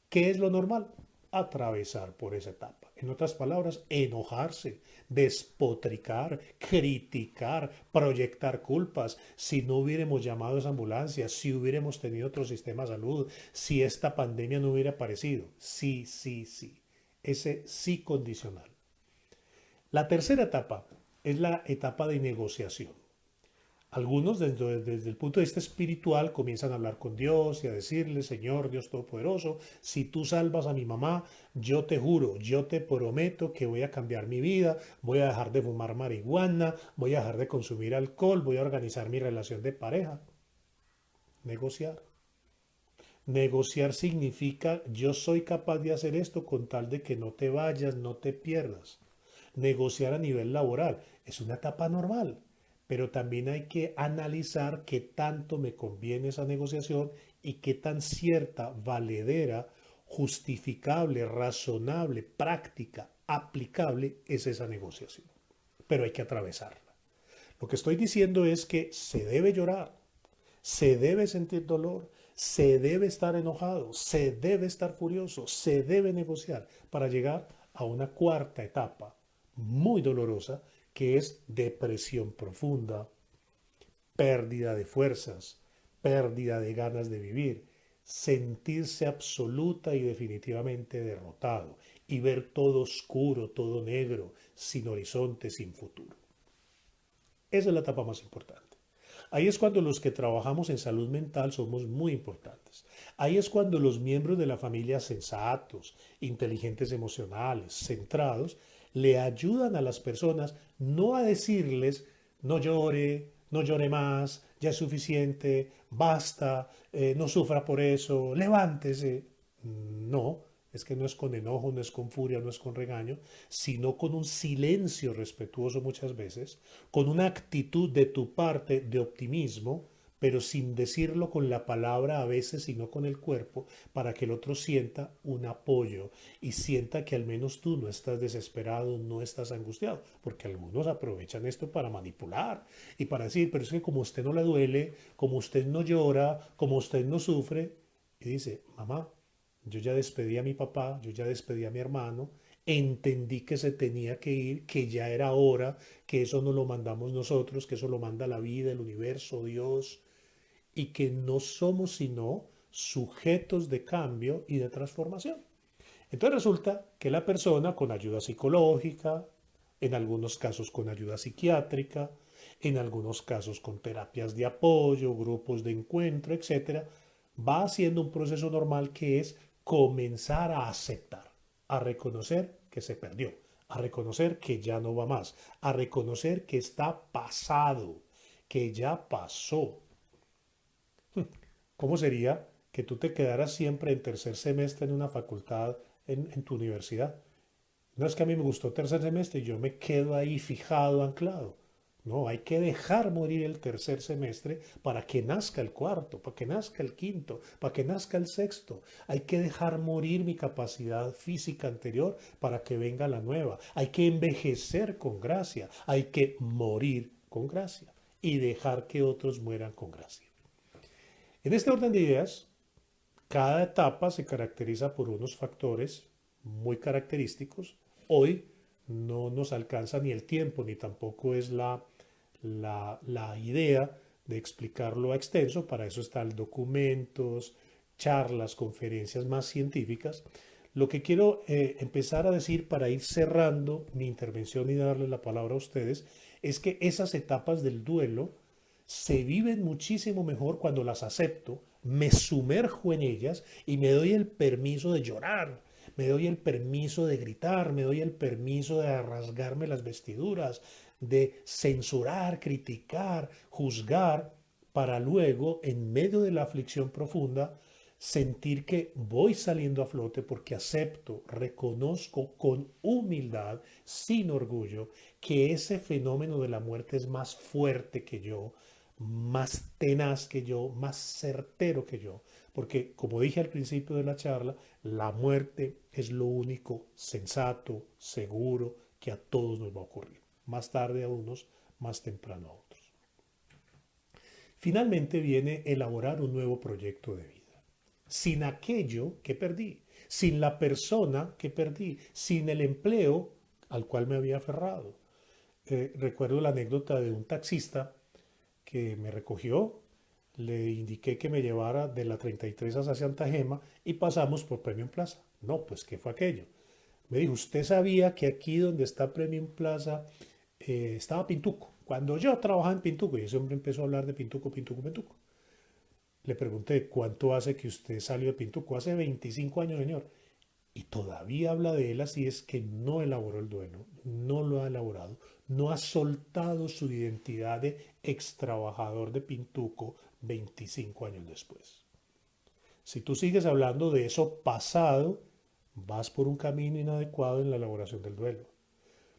¿Qué es lo normal? Atravesar por esa etapa. En otras palabras, enojarse, despotricar, criticar, proyectar culpas. Si no hubiéramos llamado a esa ambulancia, si hubiéramos tenido otro sistema de salud, si esta pandemia no hubiera aparecido. Sí, sí, sí. Ese sí condicional. La tercera etapa es la etapa de negociación. Algunos desde el punto de vista espiritual comienzan a hablar con Dios y a decirle, Señor Dios Todopoderoso, si tú salvas a mi mamá, yo te juro, yo te prometo que voy a cambiar mi vida, voy a dejar de fumar marihuana, voy a dejar de consumir alcohol, voy a organizar mi relación de pareja. Negociar. Negociar significa yo soy capaz de hacer esto con tal de que no te vayas, no te pierdas. Negociar a nivel laboral es una etapa normal, pero también hay que analizar qué tanto me conviene esa negociación y qué tan cierta, valedera, justificable, razonable, práctica, aplicable es esa negociación. Pero hay que atravesarla. Lo que estoy diciendo es que se debe llorar, se debe sentir dolor, se debe estar enojado, se debe estar furioso, se debe negociar para llegar a una cuarta etapa muy dolorosa que es depresión profunda, pérdida de fuerzas, pérdida de ganas de vivir, sentirse absoluta y definitivamente derrotado y ver todo oscuro, todo negro, sin horizonte, sin futuro. Esa es la etapa más importante. Ahí es cuando los que trabajamos en salud mental somos muy importantes. Ahí es cuando los miembros de la familia sensatos, inteligentes emocionales, centrados, le ayudan a las personas no a decirles, no llore, no llore más, ya es suficiente, basta, no sufra por eso, levántese. No, es que no es con enojo, no es con furia, no es con regaño, sino con un silencio respetuoso muchas veces, con una actitud de tu parte de optimismo, pero sin decirlo con la palabra a veces, sino con el cuerpo, para que el otro sienta un apoyo y sienta que al menos tú no estás desesperado, no estás angustiado, porque algunos aprovechan esto para manipular y para decir, pero es que como usted no le duele, como usted no llora, como usted no sufre, y dice, mamá, yo ya despedí a mi papá, yo ya despedí a mi hermano, entendí que se tenía que ir, que ya era hora, que eso no lo mandamos nosotros, que eso lo manda la vida, el universo, Dios, y que no somos sino sujetos de cambio y de transformación. Entonces resulta que la persona con ayuda psicológica, en algunos casos con ayuda psiquiátrica, en algunos casos con terapias de apoyo, grupos de encuentro, etcétera, va haciendo un proceso normal que es comenzar a aceptar, a reconocer que se perdió, a reconocer que ya no va más, a reconocer que está pasado, que ya pasó. ¿Cómo sería que tú te quedaras siempre en tercer semestre en una facultad en tu universidad? No es que a mí me gustó tercer semestre y yo me quedo ahí fijado, anclado. No, hay que dejar morir el tercer semestre para que nazca el cuarto, para que nazca el quinto, para que nazca el sexto. Hay que dejar morir mi capacidad física anterior para que venga la nueva. Hay que envejecer con gracia. Hay que morir con gracia y dejar que otros mueran con gracia. En este orden de ideas, cada etapa se caracteriza por unos factores muy característicos. Hoy no nos alcanza ni el tiempo, ni tampoco es la idea de explicarlo a extenso. Para eso están documentos, charlas, conferencias más científicas. Lo que quiero empezar a decir para ir cerrando mi intervención y darle la palabra a ustedes es que esas etapas del duelo se viven muchísimo mejor cuando las acepto, me sumerjo en ellas y me doy el permiso de llorar, me doy el permiso de gritar, me doy el permiso de rasgarme las vestiduras, de censurar, criticar, juzgar, para luego, en medio de la aflicción profunda, sentir que voy saliendo a flote porque acepto, reconozco con humildad, sin orgullo, que ese fenómeno de la muerte es más fuerte que yo, más tenaz que yo, más certero que yo. Porque, como dije al principio de la charla, la muerte es lo único sensato, seguro, que a todos nos va a ocurrir. Más tarde a unos, más temprano a otros. Finalmente viene elaborar un nuevo proyecto de vida. Sin aquello que perdí, sin la persona que perdí, sin el empleo al cual me había aferrado. Recuerdo la anécdota de un taxista que me recogió, le indiqué que me llevara de la 33 hacia Santa Gema y pasamos por Premium Plaza. No, pues, ¿qué fue aquello? Me dijo, ¿usted sabía que aquí donde está Premium Plaza estaba Pintuco? Cuando yo trabajaba en Pintuco, y ese hombre empezó a hablar de Pintuco, Pintuco, Pintuco. Le pregunté, ¿cuánto hace que usted salió de Pintuco? Hace 25 años, señor. Y todavía habla de él, así es que no elaboró el duelo, no lo ha elaborado, no ha soltado su identidad de ex trabajador de Pintuco 25 años después. Si tú sigues hablando de eso pasado, vas por un camino inadecuado en la elaboración del duelo.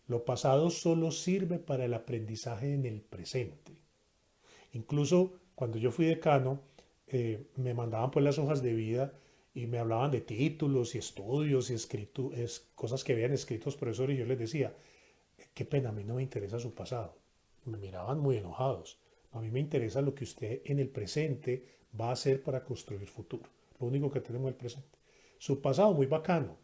Lo pasado solo sirve para el aprendizaje en el presente. Incluso cuando yo fui decano, me mandaban pues las hojas de vida y me hablaban de títulos y estudios y cosas que habían escrito los profesores y yo les decía, qué pena, a mí no me interesa su pasado. Me miraban muy enojados. A mí me interesa lo que usted en el presente va a hacer para construir futuro. Lo único que tenemos es el presente. Su pasado muy bacano,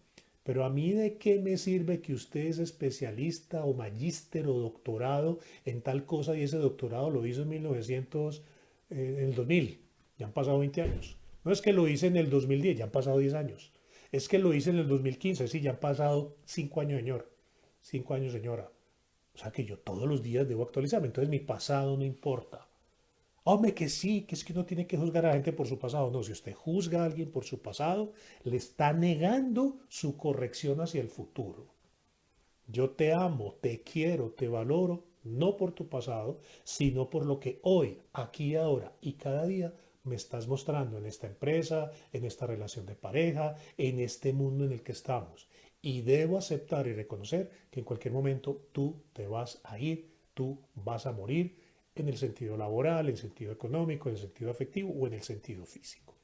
Pero a mí de qué me sirve que usted es especialista o magíster o doctorado en tal cosa y ese doctorado lo hizo en 1900, en el 2000, ya han pasado 20 años. No es que lo hice en el 2010, ya han pasado 10 años. Es que lo hice en el 2015, sí, ya han pasado 5 años, señor. 5 años, señora. O sea que yo todos los días debo actualizarme. Entonces mi pasado no importa. Hombre, que sí, que es que uno tiene que juzgar a la gente por su pasado. No, si usted juzga a alguien por su pasado, le está negando su corrección hacia el futuro. Yo te amo, te quiero, te valoro, no por tu pasado, sino por lo que hoy, aquí y ahora y cada día me estás mostrando en esta empresa, en esta relación de pareja, en este mundo en el que estamos. Y debo aceptar y reconocer que en cualquier momento tú te vas a ir, tú vas a morir en el sentido laboral, en el sentido económico, en el sentido afectivo o en el sentido físico.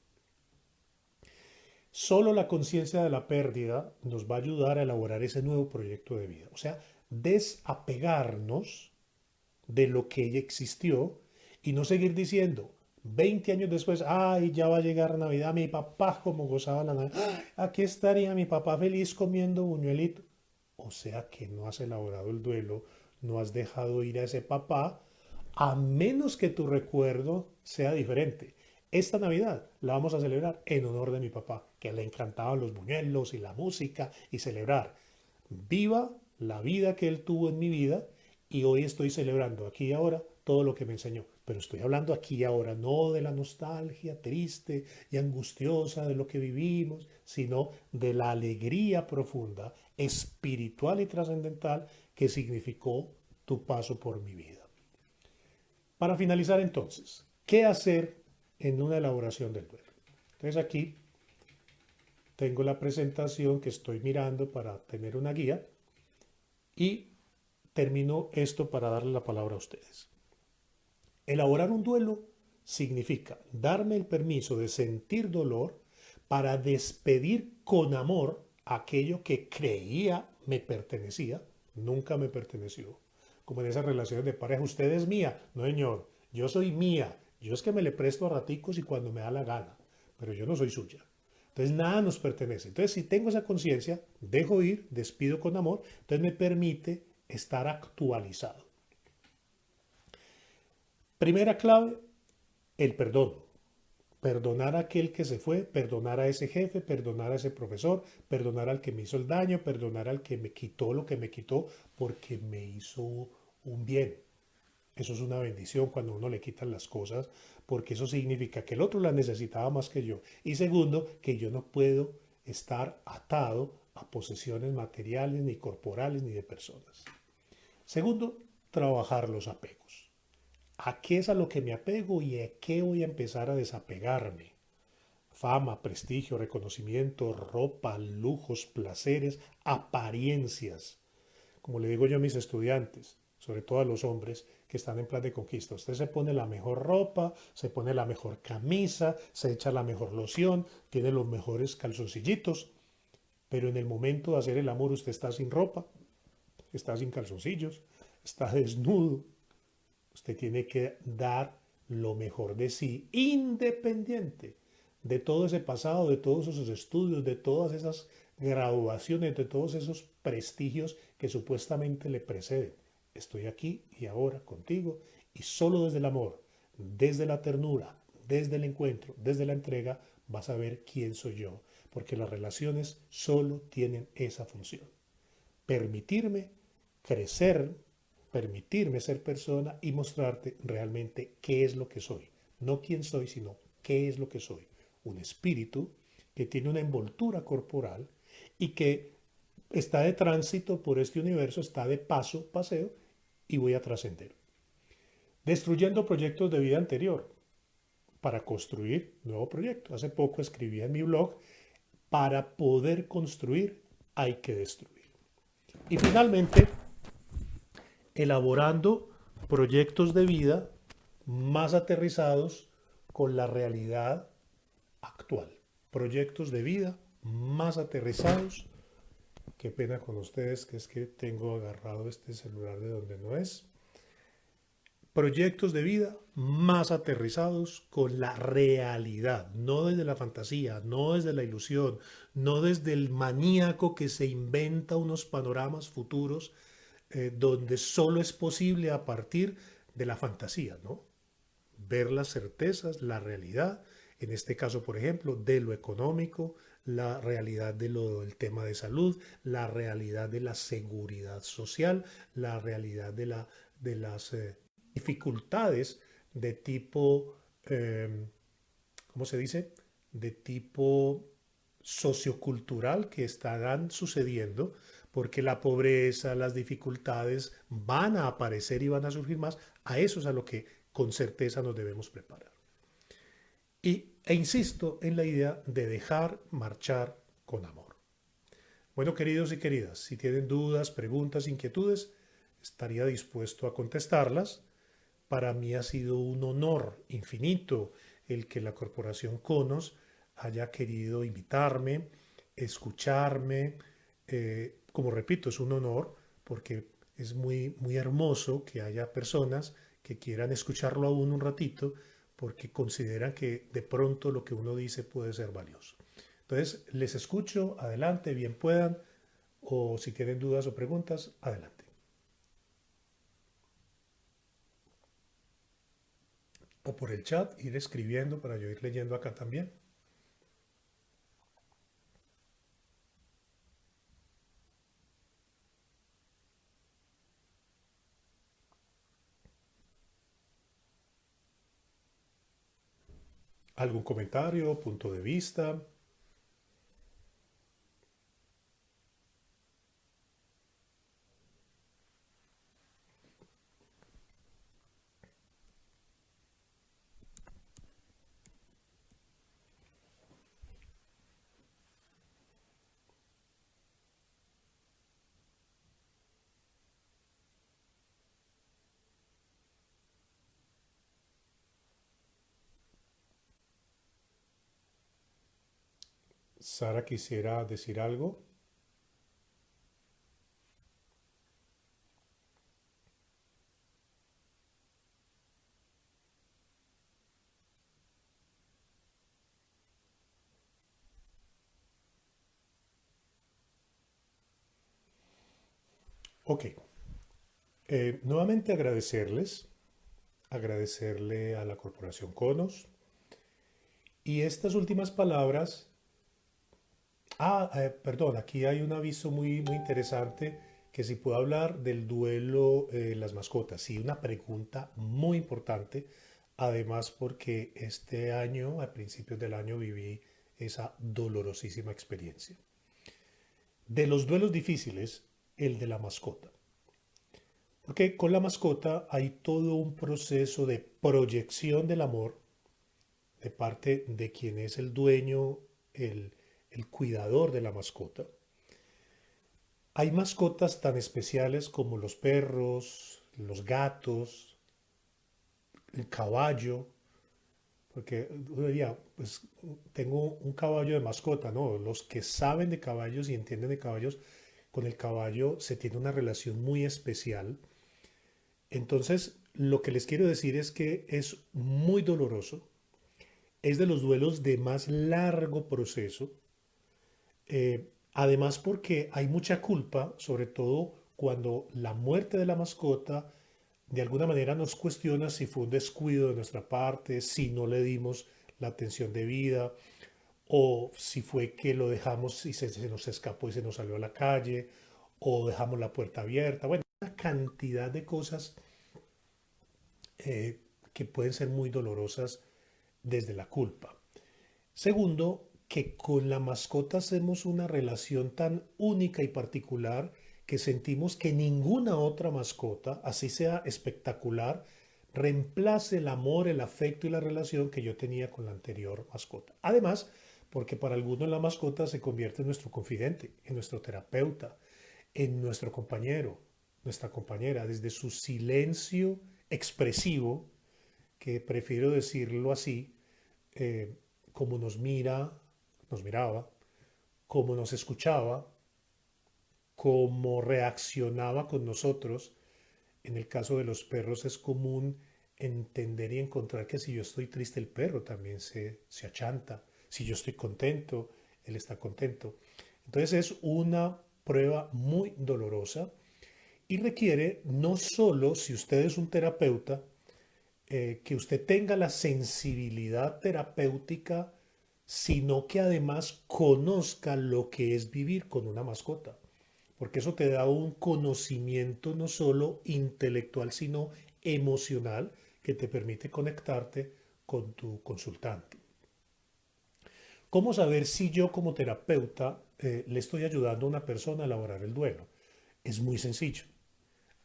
Solo la conciencia de la pérdida nos va a ayudar a elaborar ese nuevo proyecto de vida. O sea, desapegarnos de lo que ya existió y no seguir diciendo 20 años después, ay, ya va a llegar Navidad, mi papá como gozaba la Navidad, aquí estaría mi papá feliz comiendo buñuelito. O sea que no has elaborado el duelo, no has dejado ir a ese papá, a menos que tu recuerdo sea diferente. Esta Navidad la vamos a celebrar en honor de mi papá, que le encantaban los buñuelos y la música y celebrar. Viva la vida que él tuvo en mi vida y hoy estoy celebrando aquí y ahora todo lo que me enseñó. Pero estoy hablando aquí y ahora, no de la nostalgia triste y angustiosa de lo que vivimos, sino de la alegría profunda, espiritual y trascendental que significó tu paso por mi vida. Para finalizar entonces, ¿qué hacer en una elaboración del duelo? Entonces aquí tengo la presentación que estoy mirando para tener una guía y termino esto para darle la palabra a ustedes. Elaborar un duelo significa darme el permiso de sentir dolor para despedir con amor aquello que creía me pertenecía, nunca me perteneció. Como en esas relaciones de pareja, usted es mía, no señor, yo soy mía, yo es que me le presto a raticos y cuando me da la gana, pero yo no soy suya. Entonces nada nos pertenece. Entonces si tengo esa conciencia, dejo ir, despido con amor, entonces me permite estar actualizado. Primera clave, el perdón. Perdonar a aquel que se fue, perdonar a ese jefe, perdonar a ese profesor, perdonar al que me hizo el daño, perdonar al que me quitó lo que me quitó porque me hizo un bien. Eso es una bendición cuando uno le quitan las cosas, porque eso significa que el otro las necesitaba más que yo. Y segundo, que yo no puedo estar atado a posesiones materiales, ni corporales, ni de personas. Segundo, trabajar los apegos. ¿A qué es a lo que me apego y a qué voy a empezar a desapegarme? Fama, prestigio, reconocimiento, ropa, lujos, placeres, apariencias. Como le digo yo a mis estudiantes, sobre todo a los hombres que están en plan de conquista, usted se pone la mejor ropa, se pone la mejor camisa, se echa la mejor loción, tiene los mejores calzoncillitos, pero en el momento de hacer el amor usted está sin ropa, está sin calzoncillos, está desnudo. Usted tiene que dar lo mejor de sí, independiente de todo ese pasado, de todos esos estudios, de todas esas graduaciones, de todos esos prestigios que supuestamente le preceden. Estoy aquí y ahora contigo y solo desde el amor, desde la ternura, desde el encuentro, desde la entrega, vas a ver quién soy yo, porque las relaciones solo tienen esa función. Permitirme crecer, permitirme ser persona y mostrarte realmente qué es lo que soy. No quién soy, sino qué es lo que soy. Un espíritu que tiene una envoltura corporal y que está de tránsito por este universo, está de paso, paseo y voy a trascender. Destruyendo proyectos de vida anterior para construir nuevo proyecto. Hace poco escribí en mi blog, para poder construir hay que destruir. Y finalmente, elaborando proyectos de vida más aterrizados con la realidad actual. Proyectos de vida más aterrizados. Qué pena con ustedes que es que tengo agarrado este celular de donde no es. proyectos de vida más aterrizados con la realidad, no desde la fantasía, no desde la ilusión, no desde el maníaco que se inventa unos panoramas futuros donde solo es posible a partir de la fantasía, ¿no? Ver las certezas, la realidad, en este caso, por ejemplo, de lo económico, la realidad del tema de salud, la realidad de la seguridad social, la realidad de las dificultades de tipo, ¿cómo se dice? De tipo sociocultural que estarán sucediendo porque la pobreza, las dificultades van a aparecer y van a surgir más. A eso es a lo que con certeza nos debemos preparar. E insisto en la idea de dejar marchar con amor. Bueno, queridos y queridas, si tienen dudas, preguntas, inquietudes, estaría dispuesto a contestarlas. Para mí ha sido un honor infinito el que la Corporación Conos haya querido invitarme, escucharme. Como repito, es un honor porque es muy, muy hermoso que haya personas que quieran escucharlo aún un ratito porque consideran que de pronto lo que uno dice puede ser valioso. Entonces, les escucho, adelante, bien puedan, o si tienen dudas o preguntas, adelante. O por el chat, ir escribiendo para yo ir leyendo acá también. ¿Algún comentario, punto de vista? Sara quisiera decir algo. Ok. Nuevamente agradecerle a la Corporación Conos. Y estas últimas palabras, perdón, aquí hay un aviso muy, muy interesante que si puedo hablar del duelo las mascotas. Sí, una pregunta muy importante, además porque este año, a principios del año, viví esa dolorosísima experiencia. De los duelos difíciles, el de la mascota. Porque con la mascota hay todo un proceso de proyección del amor de parte de quien es el dueño, el cuidador de la mascota. Hay mascotas tan especiales como los perros, los gatos, el caballo, porque uno diría, pues tengo un caballo de mascota, ¿no? Los que saben de caballos y entienden de caballos, con el caballo se tiene una relación muy especial. Entonces, lo que les quiero decir es que es muy doloroso, es de los duelos de más largo proceso, además porque hay mucha culpa, sobre todo cuando la muerte de la mascota de alguna manera nos cuestiona si fue un descuido de nuestra parte, si no le dimos la atención debida, o si fue que lo dejamos y se nos escapó y se nos salió a la calle, o dejamos la puerta abierta. Bueno, una cantidad de cosas eh, que pueden ser muy dolorosas desde la culpa. Segundo, que con la mascota hacemos una relación tan única y particular que sentimos que ninguna otra mascota, así sea espectacular, reemplace el amor, el afecto y la relación que yo tenía con la anterior mascota. Además, porque para algunos la mascota se convierte en nuestro confidente, en nuestro terapeuta, en nuestro compañero, nuestra compañera, desde su silencio expresivo, que prefiero decirlo así, eh, cómo nos miraba, cómo nos escuchaba, cómo reaccionaba con nosotros En el caso de los perros es común entender y encontrar que si yo estoy triste, el perro también se achanta. Si yo estoy contento, él está contento. Entonces es una prueba muy dolorosa y requiere no solo, si usted es un terapeuta, que usted tenga la sensibilidad terapéutica, sino que además conozca lo que es vivir con una mascota, porque eso te da un conocimiento no solo intelectual, sino emocional, que te permite conectarte con tu consultante. ¿Cómo saber si yo como terapeuta le estoy ayudando a una persona a elaborar el duelo? Es muy sencillo.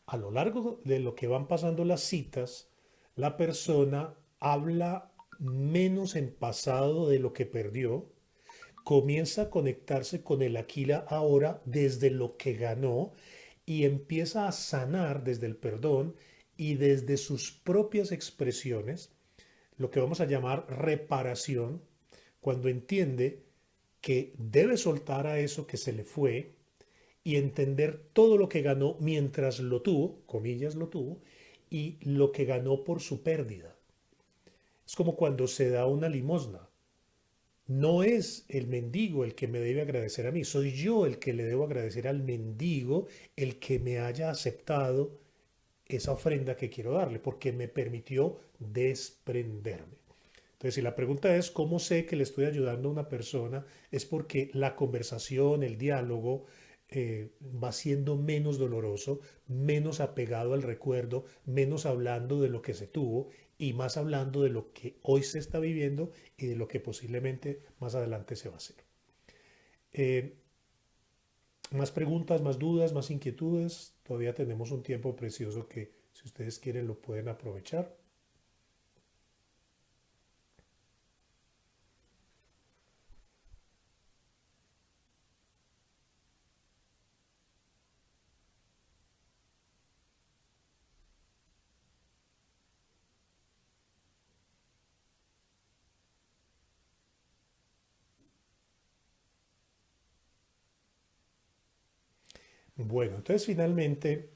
A lo largo de lo que van pasando las citas, la persona habla menos en pasado de lo que perdió, comienza a conectarse con el aquí y ahora desde lo que ganó y empieza a sanar desde el perdón y desde sus propias expresiones, lo que vamos a llamar reparación, cuando entiende que debe soltar a eso que se le fue y entender todo lo que ganó mientras lo tuvo, comillas lo tuvo, y lo que ganó por su pérdida. Es como cuando se da una limosna. No es el mendigo el que me debe agradecer a mí, soy yo el que le debo agradecer al mendigo el que me haya aceptado esa ofrenda que quiero darle, porque me permitió desprenderme. Entonces, si la pregunta es cómo sé que le estoy ayudando a una persona, es porque la conversación, el diálogo, va siendo menos doloroso, menos apegado al recuerdo, menos hablando de lo que se tuvo y más hablando de lo que hoy se está viviendo y de lo que posiblemente más adelante se va a hacer. Eh, Más preguntas, más dudas, más inquietudes. Todavía tenemos un tiempo precioso que si ustedes quieren lo pueden aprovechar. Bueno, entonces finalmente,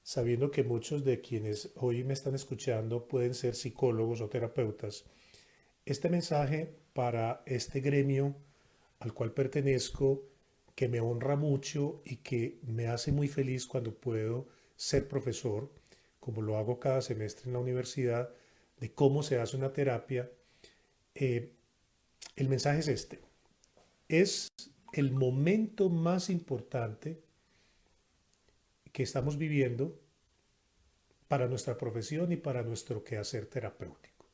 sabiendo que muchos de quienes hoy me están escuchando pueden ser psicólogos o terapeutas, este mensaje para este gremio al cual pertenezco, que me honra mucho y que me hace muy feliz cuando puedo ser profesor, como lo hago cada semestre en la universidad, de cómo se hace una terapia, eh, el mensaje es este. Es el momento más importante que estamos viviendo para nuestra profesión y para nuestro quehacer terapéutico.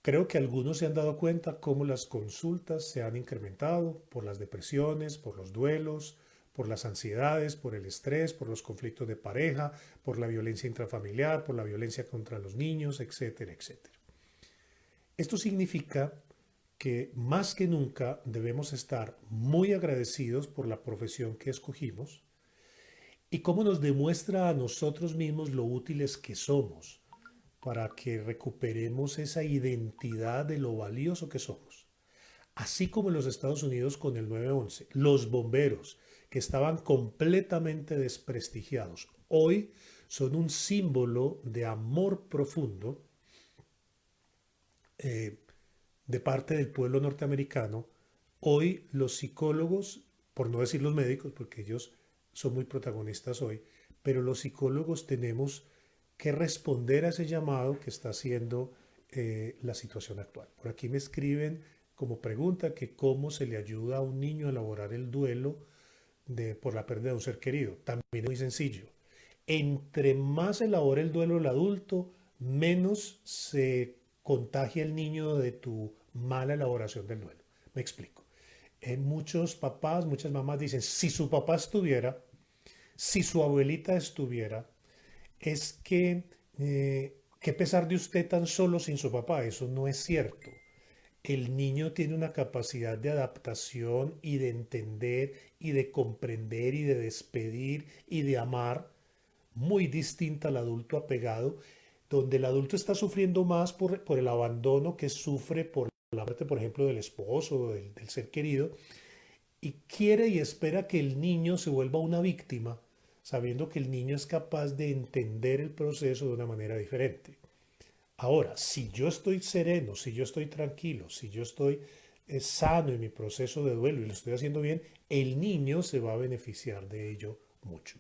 Creo que algunos se han dado cuenta cómo las consultas se han incrementado por las depresiones, por los duelos, por las ansiedades, por el estrés, por los conflictos de pareja, por la violencia intrafamiliar, por la violencia contra los niños, etcétera, etcétera. Esto significa que más que nunca debemos estar muy agradecidos por la profesión que escogimos y cómo nos demuestra a nosotros mismos lo útiles que somos para que recuperemos esa identidad de lo valioso que somos. Así como en los Estados Unidos con el 9/11, los bomberos que estaban completamente desprestigiados, hoy son un símbolo de amor profundo eh, de parte del pueblo norteamericano. Hoy los psicólogos, por no decir los médicos, porque ellos son muy protagonistas hoy, pero los psicólogos tenemos que responder a ese llamado que está haciendo la situación actual. Por aquí me escriben como pregunta que cómo se le ayuda a un niño a elaborar el duelo por la pérdida de un ser querido. También es muy sencillo. Entre más elabora el duelo el adulto, menos se contagia el niño de tu mala elaboración del duelo. Me explico. Muchos papás, muchas mamás dicen, si su papá estuviera, si su abuelita estuviera, es que qué pesar de usted tan solo sin su papá. Eso no es cierto. El niño tiene una capacidad de adaptación y de entender y de comprender y de despedir y de amar muy distinta al adulto apegado, donde el adulto está sufriendo más por el abandono que sufre por la muerte, por ejemplo, del esposo, del ser querido, y quiere y espera que el niño se vuelva una víctima sabiendo que el niño es capaz de entender el proceso de una manera diferente. Ahora, si yo estoy sereno, si yo estoy tranquilo, si yo estoy sano en mi proceso de duelo y lo estoy haciendo bien, el niño se va a beneficiar de ello mucho.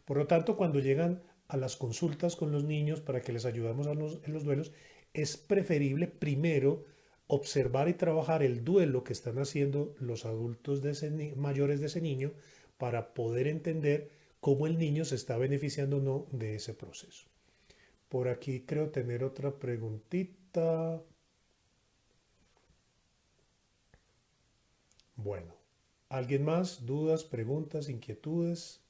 Por lo tanto, cuando llegan a las consultas con los niños para que les ayudemos en los duelos, es preferible primero observar y trabajar el duelo que están haciendo los adultos mayores de ese niño para poder entender cómo el niño se está beneficiando o no de ese proceso. Por aquí creo tener otra preguntita. Bueno, ¿alguien más? ¿Dudas, preguntas, inquietudes?